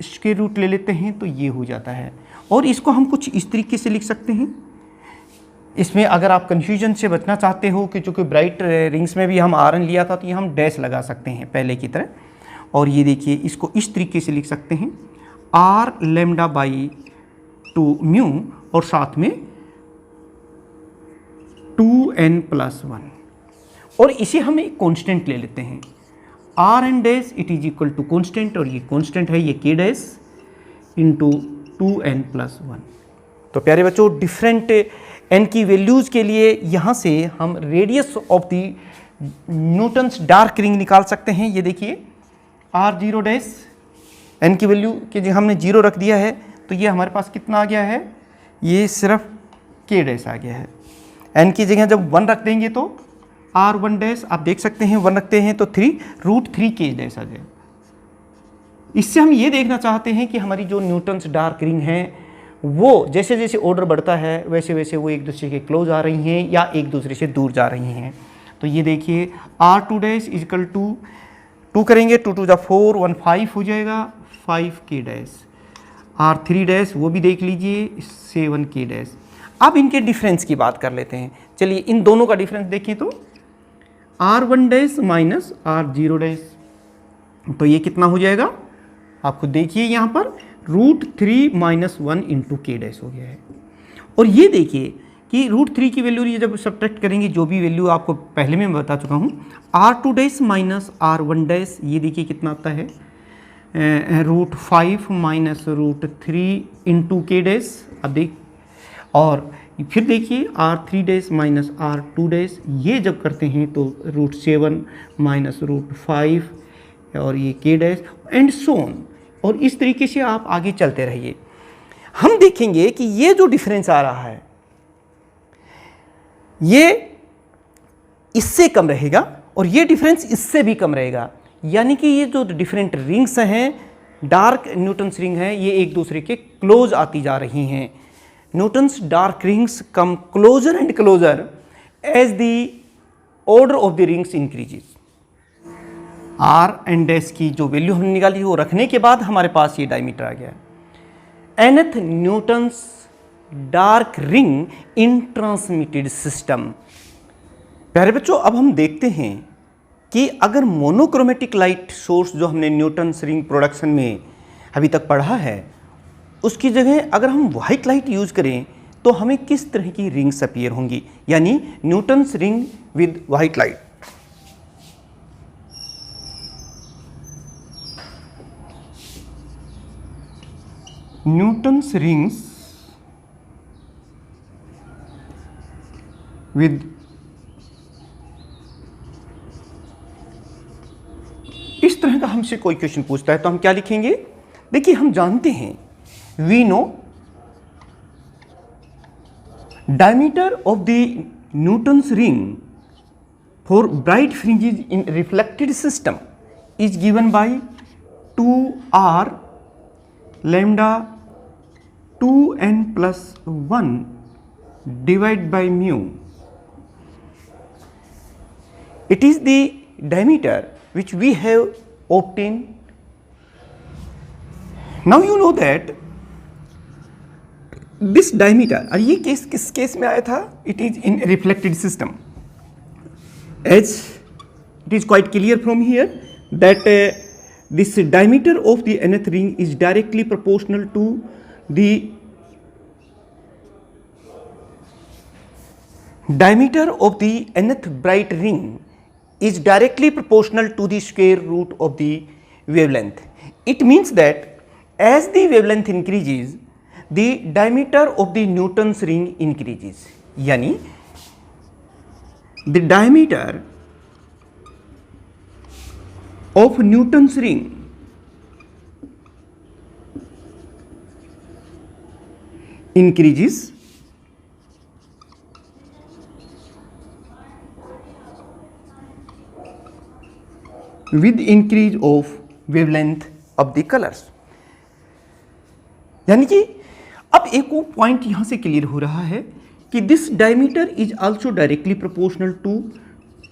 स्क्वायर रूट ले लेते हैं तो ये हो जाता है, और इसको हम कुछ इस तरीके से लिख सकते हैं। इसमें अगर आप कन्फ्यूजन से बचना चाहते हो कि चूँकि ब्राइट रिंग्स में भी हम आर एन लिया था तो ये हम डैश लगा सकते हैं पहले की तरह, और ये देखिए इसको इस तरीके से लिख सकते हैं r λ/2 म्यू और साथ में 2n+1, और इसे हम एक कांस्टेंट ले लेते हैं rn' it is equal to constant, और ये कांस्टेंट है ये k' इंटू 2n+1। तो प्यारे बच्चों डिफरेंट n की वैल्यूज़ के लिए यहाँ से हम radius of the Newton's dark ring निकाल सकते हैं। ये देखिए r0' n की वैल्यू के जो हमने 0 रख दिया है तो ये हमारे पास कितना आ गया है, ये सिर्फ k' आ गया है। n की जगह जब 1 रख देंगे तो r1' आप देख सकते हैं 1 रखते हैं तो 3√3 k' आ जाए। इससे हम ये देखना चाहते हैं कि हमारी जो न्यूटन्स डार्क रिंग है वो जैसे जैसे ऑर्डर बढ़ता है वैसे वैसे वो एक दूसरे के क्लोज आ रही हैं या एक दूसरे से दूर जा रही हैं। तो ये देखिए r2' इक्वल टू 2 करेंगे 2 2 4 1 5 हो जाएगा 5 k', r3' वो भी देख लीजिए 7 k'। अब इनके डिफरेंस की बात कर लेते हैं। चलिए इन दोनों का डिफरेंस देखें तो r1' माइनस r0', तो ये कितना हो जाएगा, आप खुद देखिए यहाँ पर √3 - 1 इंटू k' हो गया है। और ये देखिए कि √3 की वैल्यू ये जब सब्ट्रैक्ट करेंगे, जो भी वैल्यू आपको पहले में बता चुका हूँ, r2' माइनस r1' ये देखिए कितना आता है, √5 माइनस √3 इंटू k'। अब देख, और फिर देखिए r3' माइनस r2' ये जब करते हैं तो √7 माइनस √5 और ये k' एंड सो ऑन। और इस तरीके से आप आगे चलते रहिए। हम देखेंगे कि ये जो डिफरेंस आ रहा है ये इससे कम रहेगा और ये डिफरेंस इससे भी कम रहेगा, यानी कि ये जो डिफरेंट रिंग्स हैं, डार्क न्यूटन्स रिंग हैं, ये एक दूसरे के क्लोज आती जा रही हैं। Newton's dark rings come closer and closer as the order of the rings increases. r and dash की जो वैल्यू हमने निकाली वो रखने के बाद हमारे पास ये डायमीटर आ गया है। nth Newton's dark ring in transmitted system. प्यारे बच्चों, अब हम देखते हैं कि अगर मोनोक्रोमेटिक लाइट सोर्स जो हमने न्यूटन्स रिंग प्रोडक्शन में अभी तक पढ़ा है, उसकी जगह अगर हम वाइट लाइट यूज करें तो हमें किस तरह की रिंग्स अपीयर होंगी, यानी Newton's ring with white light. Newton's rings with इस तरह का हमसे कोई क्वेश्चन पूछता है तो हम क्या लिखेंगे? देखिए, हम जानते हैं, we know diameter of the Newton's ring for bright fringes in reflected system is given by 2r lambda 2n plus 1 divided by mu. It is the diameter which we have obtained. Now you know that this diameter, और ये case किस case में आया था? It is in reflected system. As it is quite clear from here that this diameter of the nth ring is directly proportional to the diameter of the nth bright ring is directly proportional to the square root of the wavelength. It means that as the wavelength increases, the diameter of the Newton's ring increases. यानी the diameter of Newton's ring increases with increase of wavelength of the colors. यानी कि अब एक वो point यहां से clear हो रहा है कि this diameter is also directly proportional to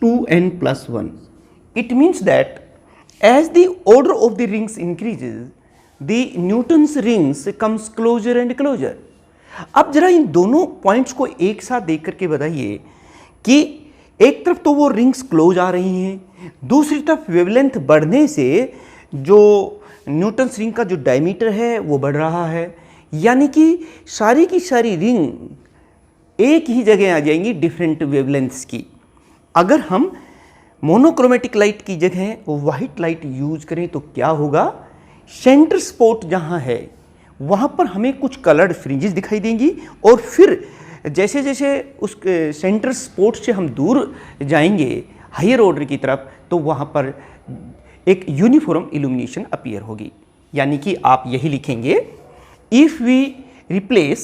2n plus 1. It means that as the order of the rings increases the Newton's rings comes closer and closer. अब जरा इन दोनों पॉइंट्स को एक साथ देख करके बताइए कि एक तरफ तो वो रिंग्स क्लोज आ रही हैं, दूसरी तरफ वेवलेंथ बढ़ने से जो न्यूटन्स रिंग का जो डायमीटर है वो बढ़ रहा है, यानी कि सारी की सारी रिंग एक ही जगह आ जाएंगी डिफरेंट वेवलेंथ्स की. अगर हम मोनोक्रोमेटिक लाइट की जगह वाइट लाइट यूज करें तो क्या होगा? सेंटर स्पॉट जहां है वहां पर हमें कुछ कलर्ड फ्रिंजेस दिखाई देंगी और फिर जैसे जैसे उस सेंटर स्पॉट से हम दूर जाएंगे हायर ऑर्डर की तरफ तो वहां पर एक यूनिफॉर्म इल्यूमिनेशन अपीयर होगी. यानी कि आप यही लिखेंगे, if we replace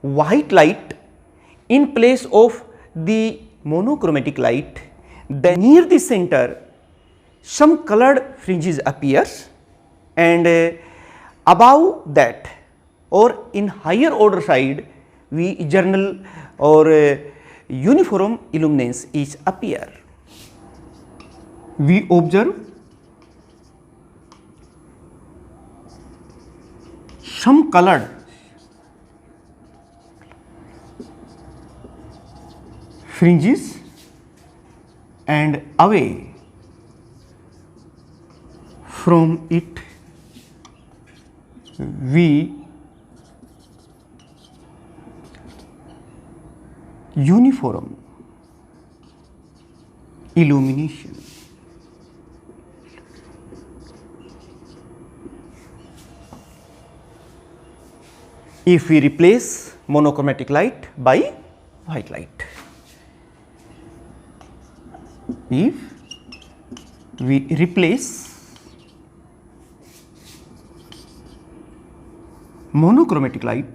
white light in place of the monochromatic light, then near the center some colored fringes appears and above that or in higher order side we general or uniform illuminance is appear. We observe some colored fringes and away from it we uniform illumination. If we replace monochromatic light by white light, if we replace monochromatic light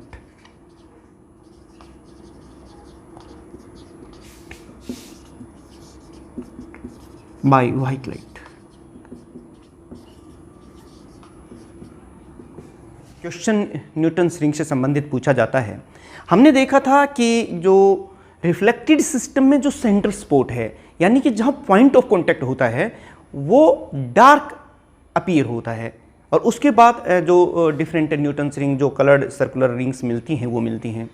by white light. Question Newton's ring से संबंधित पूछा जाता है. हमने देखा था कि जो रिफ्लेक्टेड सिस्टम में जो सेंटर स्पॉट है, यानी कि जहां पॉइंट ऑफ कांटेक्ट होता है वो डार्क अपीयर होता है और उसके बाद जो डिफरेंट न्यूटन्स रिंग, जो कलर्ड सर्कुलर रिंग्स मिलती हैं वो मिलती हैं।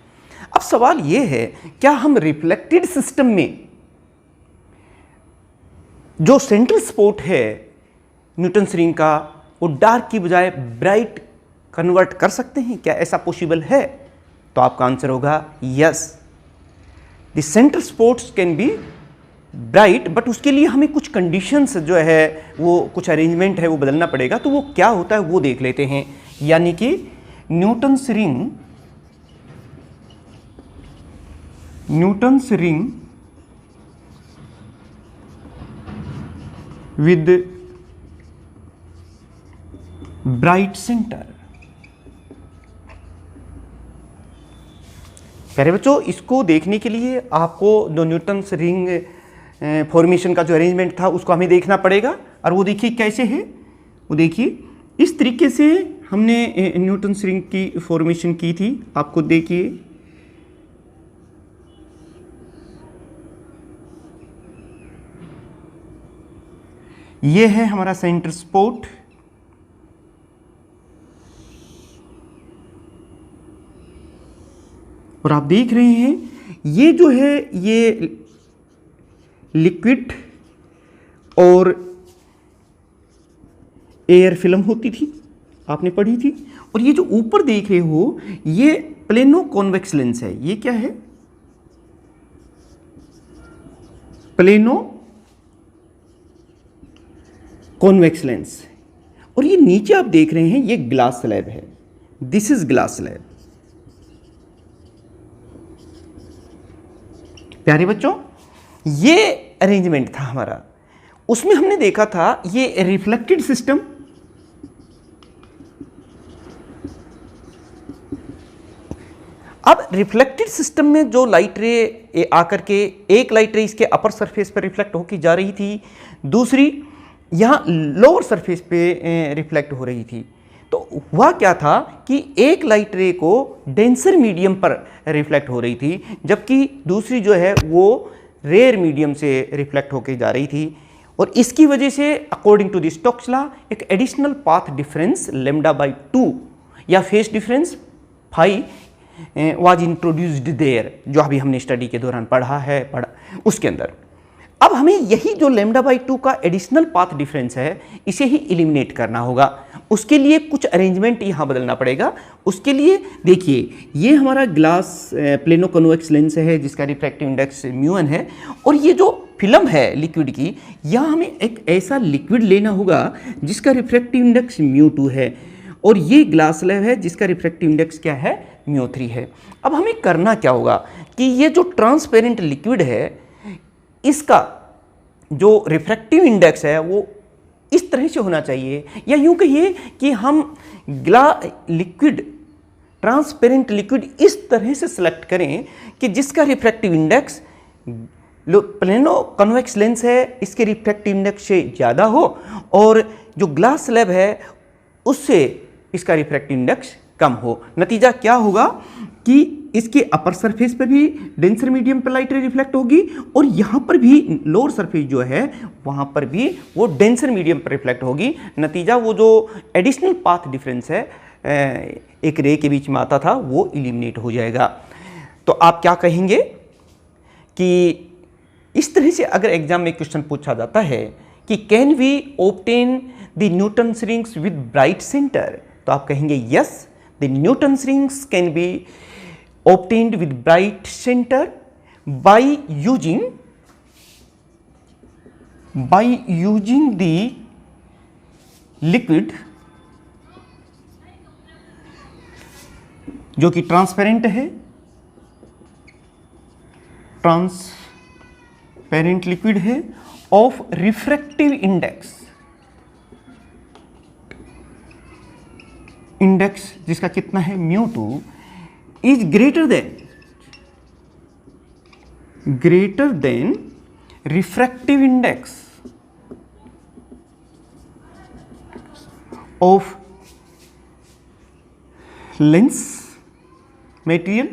अब सवाल ये है, क्या हम रिफ्लेक्टेड सिस्टम में जो सेंट्रल स्पॉट है न्यूटन्स रिंग का, वो डार्क की बजाय ब्राइट कन्वर्ट कर सकते हैं? क्या ऐसा पॉसिबल है? तो आपका आंसर होगा yes, the central spots can be bright, but उसके लिए हमें कुछ कंडीशंस जो है, वो कुछ अरेंजमेंट है वो बदलना पड़ेगा। तो वो क्या होता है वो देख लेते हैं। यानी कि Newton's ring with bright centre. प्यारे बच्चों, इसको देखने के लिए आपको जो न्यूटन्स रिंग फॉर्मेशन का जो अरेंजमेंट था उसको हमें देखना पड़ेगा। और वो देखिए कैसे है, वो देखिए इस तरीके से हमने न्यूटन्स रिंग की फॉर्मेशन की थी। आपको देखिए ये है हमारा सेंटर स्पॉट, और आप देख रहे हैं ये जो है ये लिक्विड और एयर फिल्म होती थी, आपने पढ़ी थी। और ये जो ऊपर देख रहे हो ये प्लेनो कॉन्वेक्स लेंस है। ये क्या है? Plano convex lens. और ये नीचे आप देख रहे हैं ये ग्लास स्लैब है, दिस इज ग्लास स्लैब। प्यारे बच्चों, ये अरेंजमेंट था हमारा। उसमें हमने देखा था ये रिफ्लेक्टेड सिस्टम, अब रिफ्लेक्टेड सिस्टम में जो लाइट रे आकर के, एक लाइट रे इसके अपर सरफेस पर रिफ्लेक्ट होकर जा रही थी, दूसरी यहाँ लोअर सरफेस पे रिफ्लेक्ट हो रही थी। तो हुआ क्या था कि एक लाइट रे को डेंसर मीडियम पर रिफ्लेक्ट हो रही थी, जबकि दूसरी जो है वो रेयर मीडियम से रिफ्लेक्ट होकर जा रही थी। और इसकी वजह से according to the Stokes law एक एडिशनल पाथ डिफरेंस λ/2 या phase difference phi was introduced there, जो अभी हमने स्टडी के दौरान पढ़ा उसके अंदर। अब हमें यही जो λ/2 का एडिशनल पाथ डिफरेंस है इसे ही एलिमिनेट करना होगा। उसके लिए कुछ अरेंजमेंट यहाँ बदलना पड़ेगा। उसके लिए देखिए ये हमारा ग्लास प्लेनो कॉन्वेक्स लेंस है जिसका रिफ्रैक्टिव इंडेक्स μ1 है, और ये जो फिल्म है लिक्विड की, यहाँ हमें एक ऐसा लिक्विड लेना होगा जिसका रिफ्रैक्टिव इंडेक्स μ2 है, और ये ग्लास स्लैब है जिसका रिफ्रैक्टिव इंडेक्स क्या है, μ3 है। अब हमें करना क्या होगा कि ये जो ट्रांसपेरेंट लिक्विड है इसका जो रिफ्रैक्टिव इंडेक्स है वो इस तरह से होना चाहिए, या यूं कहिए कि हम लिक्विड, ट्रांसपेरेंट लिक्विड इस तरह से सिलेक्ट करें कि जिसका refractive index plano convex lens है इसके रिफ्रैक्टिव इंडेक्स से ज़्यादा हो, और जो ग्लास स्लैब है उससे इसका रिफ्रैक्टिव इंडेक्स कम हो। नतीजा क्या होगा कि इसके अपर सरफेस पर भी डेंसर मीडियम पर लाइट रे रिफ्लेक्ट होगी, और यहाँ पर भी लोअर सरफेस जो है वहाँ पर भी वो डेंसर मीडियम पर रिफ्लेक्ट होगी। नतीजा वो जो एडिशनल पाथ डिफरेंस है एक रे के बीच में आता था वो एलिमिनेट हो जाएगा। तो आप क्या कहेंगे कि इस तरह से अगर एग्जाम में क्वेश्चन पूछा जाता है कि can we obtain the Newton's rings with bright centre, तो आप कहेंगे yes, the Newton's rings can be obtained with bright center by using the liquid जो कि ट्रांसपेरेंट है, ट्रांसपेरेंट लिक्विड है ऑफ रिफ्रैक्टिव इंडेक्स जिसका कितना है μ2 is greater than refractive index of lens material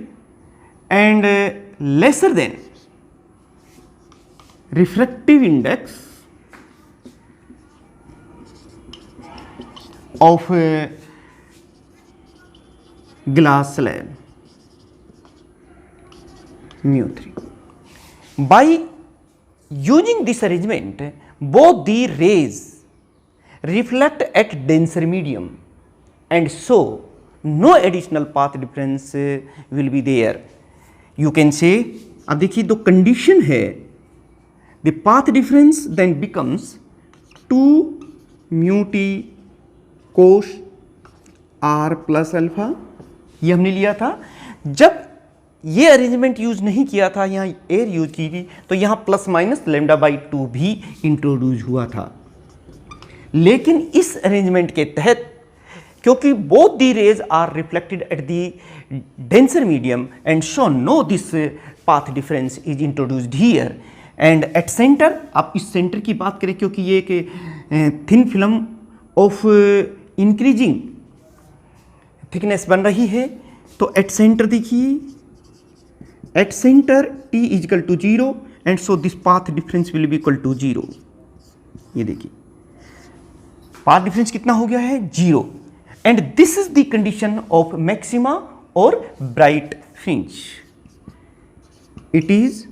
and lesser than refractive index of glass slab mu3. By using this arrangement, both the rays reflect at denser medium and so no additional path difference will be there. You can say, अब देखिए दो condition है, the path difference then becomes 2 mu t cos r plus alpha. ये हमने लिया था जब ये अरेंजमेंट यूज नहीं किया था, यहाँ एयर यूज की थी, तो यहाँ प्लस माइनस लैम्डा बाई 2 भी इंट्रोड्यूस हुआ था. लेकिन इस अरेंजमेंट के तहत क्योंकि both the rays are reflected at the denser medium and so no this path difference is introduced here and at centre. आप इस सेंटर की बात करें क्योंकि ये एक thin film of increasing thickness बन रही है, तो एट सेंटर देखिए, at centre t is equal to 0 and so this path difference will be equal to 0. ये देखिए पाथ डिफरेंस कितना हो गया है, 0. And this is the condition of maxima और bright fringe. It is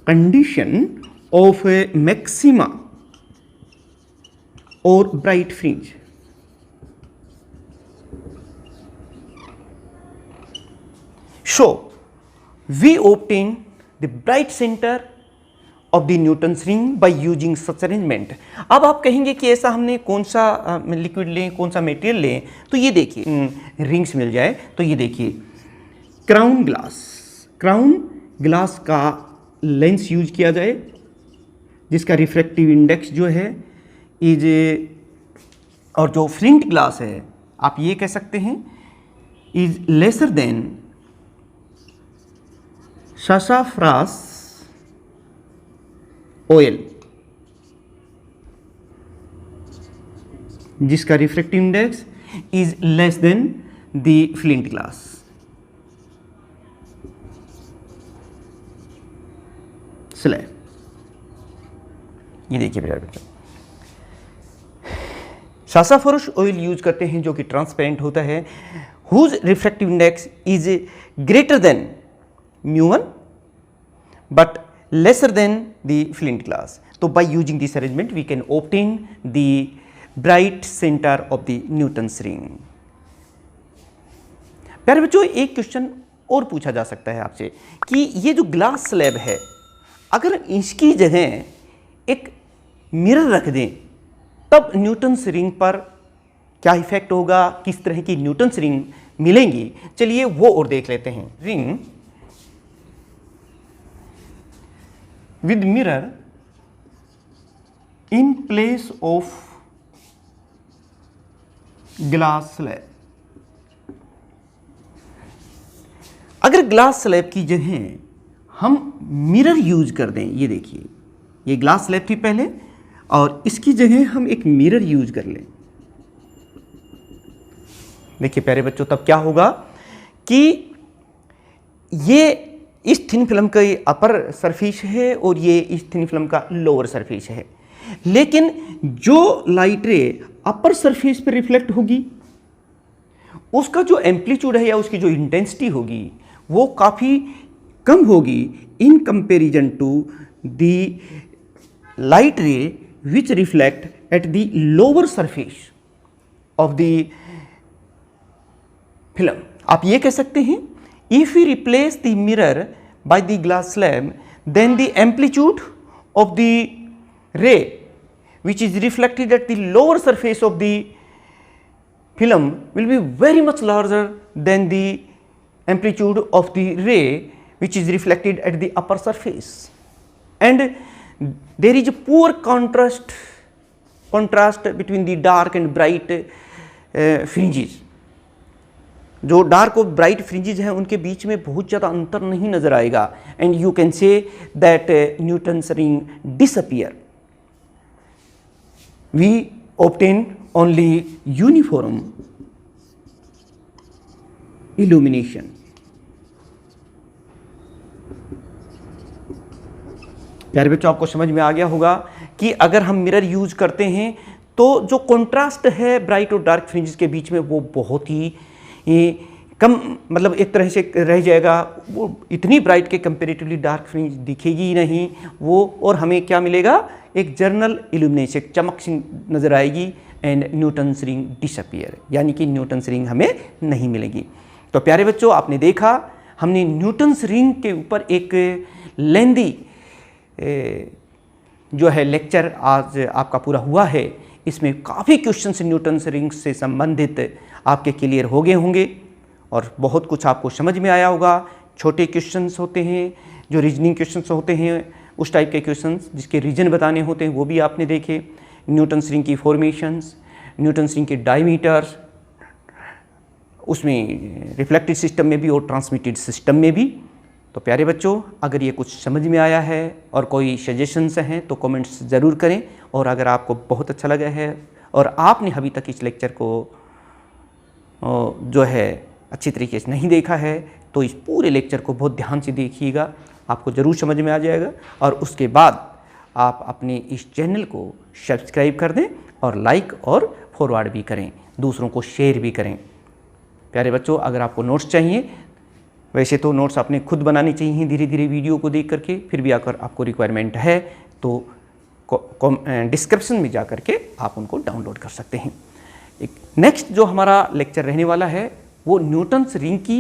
condition of maxima और bright fringe. So we obtain the bright center of the Newton's ring by using such arrangement. अब आप कहेंगे कि ऐसा हमने कौन सा लिक्विड लें, कौन सा मटेरियल लें, तो ये देखिए रिंग्स मिल जाए, तो ये देखिए क्राउन ग्लास का लेंस यूज किया जाए जिसका रिफ्रैक्टिव इंडेक्स जो है इज, और जो फ्लिंट ग्लास है आप ये कह सकते हैं is lesser than sassafras oil, जिसका refractive index is less than the flint glass. Slab ये देखिए बेटा, सासाफोरस ऑयल यूज करते हैं जो कि ट्रांसपेरेंट होता है, whose refractive index is greater than mu1 but lesser than the flint glass. So by using this arrangement we can obtain the bright center of the Newton's ring. प्यारे बच्चों एक question और पूछा जा सकता है आपसे कि ये जो ग्लास स्लैब है अगर इसकी जगह एक मिरर रख दें तब न्यूटन्स रिंग पर क्या इफेक्ट होगा, किस तरह की न्यूटन्स रिंग मिलेंगी. चलिए वो और देख लेते हैं. Ring with mirror in place of glass slab. अगर ग्लास स्लैब की जगह हम मिरर यूज कर दें, ये देखिए ये ग्लास स्लैब थी पहले और इसकी जगह हम एक मिरर यूज कर लें, देखिए प्यारे बच्चों तब क्या होगा कि ये इस थिन फिल्म का अपर सरफेस है और ये इस थिन फिल्म का लोअर सरफेस है, लेकिन जो लाइट रे अपर सरफेस पर रिफ्लेक्ट होगी उसका जो एम्पलीट्यूड है या उसकी जो इंटेंसिटी होगी वो काफ़ी कम होगी in comparison to the light ray which reflect at the lower surface of the film. आप ये कह सकते हैं if we replace the mirror by the glass slab, then the amplitude of the ray which is reflected at the lower surface of the film will be very much larger than the amplitude of the ray which is reflected at the upper surface, and there is a poor contrast between the dark and bright fringes. जो dark और bright fringes हैं उनके बीच में बहुत ज़्यादा अंतर नहीं नजर आएगा and you can say that Newton's ring disappear. We obtain only uniform illumination. प्यारे बच्चों आपको समझ में आ गया होगा कि अगर हम मिरर यूज करते हैं तो जो कंट्रास्ट है ब्राइट और डार्क फ्रिंजेस के बीच में वो बहुत ही कम, मतलब एक तरह से रह जाएगा। वो इतनी ब्राइट के कंपेरेटिवली डार्क फ्रिंज दिखेगी ही नहीं वो, और हमें क्या मिलेगा, एक जर्नल इल्यूमिनेशन, चमक सी नज़र आएगी, एंड न्यूटन्स रिंग डिसअपीयर, यानी कि न्यूटन्स रिंग हमें नहीं मिलेगी। तो प्यारे बच्चों, आपने देखा हमने न्यूटन्स रिंग के ऊपर एक लेंदी जो है लेक्चर आज आपका पूरा हुआ है। इसमें काफ़ी क्वेश्चंस न्यूटन्स रिंग से संबंधित आपके क्लियर हो गए होंगे और बहुत कुछ आपको समझ में आया होगा। छोटे क्वेश्चंस होते हैं, जो रीजनिंग क्वेश्चंस होते हैं, उस टाइप के क्वेश्चंस जिसके रीजन बताने होते हैं वो भी आपने देखे। न्यूटन्स रिंग की फॉर्मेशंस, न्यूटन्स रिंग के डायमीटर्स, उसमें रिफ्लेक्टेड सिस्टम में भी और ट्रांसमिटेड सिस्टम में भी। तो प्यारे बच्चों, अगर ये कुछ समझ में आया है और कोई सजेशंस हैं तो कमेंट्स ज़रूर करें, और अगर आपको बहुत अच्छा लगा है और आपने अभी तक इस लेक्चर को जो है अच्छी तरीके से नहीं देखा है तो इस पूरे लेक्चर को बहुत ध्यान से देखिएगा, आपको ज़रूर समझ में आ जाएगा। और उसके बाद आप अपने इस चैनल को सब्सक्राइब कर दें और लाइक और फॉरवर्ड भी करें, दूसरों को शेयर भी करें। प्यारे बच्चों, अगर आपको नोट्स चाहिए, वैसे तो नोट्स आपने खुद बनाने चाहिए धीरे धीरे वीडियो को देख करके, फिर भी अगर आपको रिक्वायरमेंट है तो डिस्क्रिप्शन में जा करके आप उनको डाउनलोड कर सकते हैं। एक नेक्स्ट जो हमारा लेक्चर रहने वाला है वो न्यूटन्स रिंग की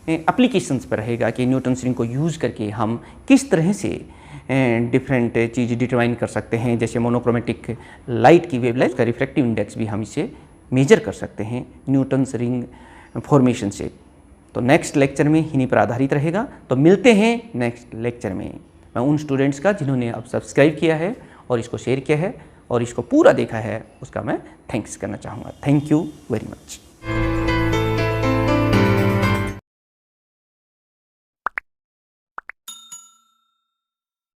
एप्लीकेशंस पर रहेगा, कि न्यूटन्स रिंग को यूज़ करके हम किस तरह से डिफरेंट चीज़ डिटरमाइन कर सकते हैं। जैसे मोनोक्रोमेटिक लाइट की वेवलेंथ का रिफ्रैक्टिव इंडेक्स भी हम इसे मेजर कर सकते हैं न्यूटन्स रिंग फॉर्मेशन से। तो नेक्स्ट लेक्चर में इन्हीं पर आधारित रहेगा। तो मिलते हैं नेक्स्ट लेक्चर में। मैं उन स्टूडेंट्स का जिन्होंने अब सब्सक्राइब किया है और इसको शेयर किया है और इसको पूरा देखा है, उसका मैं थैंक्स करना चाहूँगा। Thank you very much.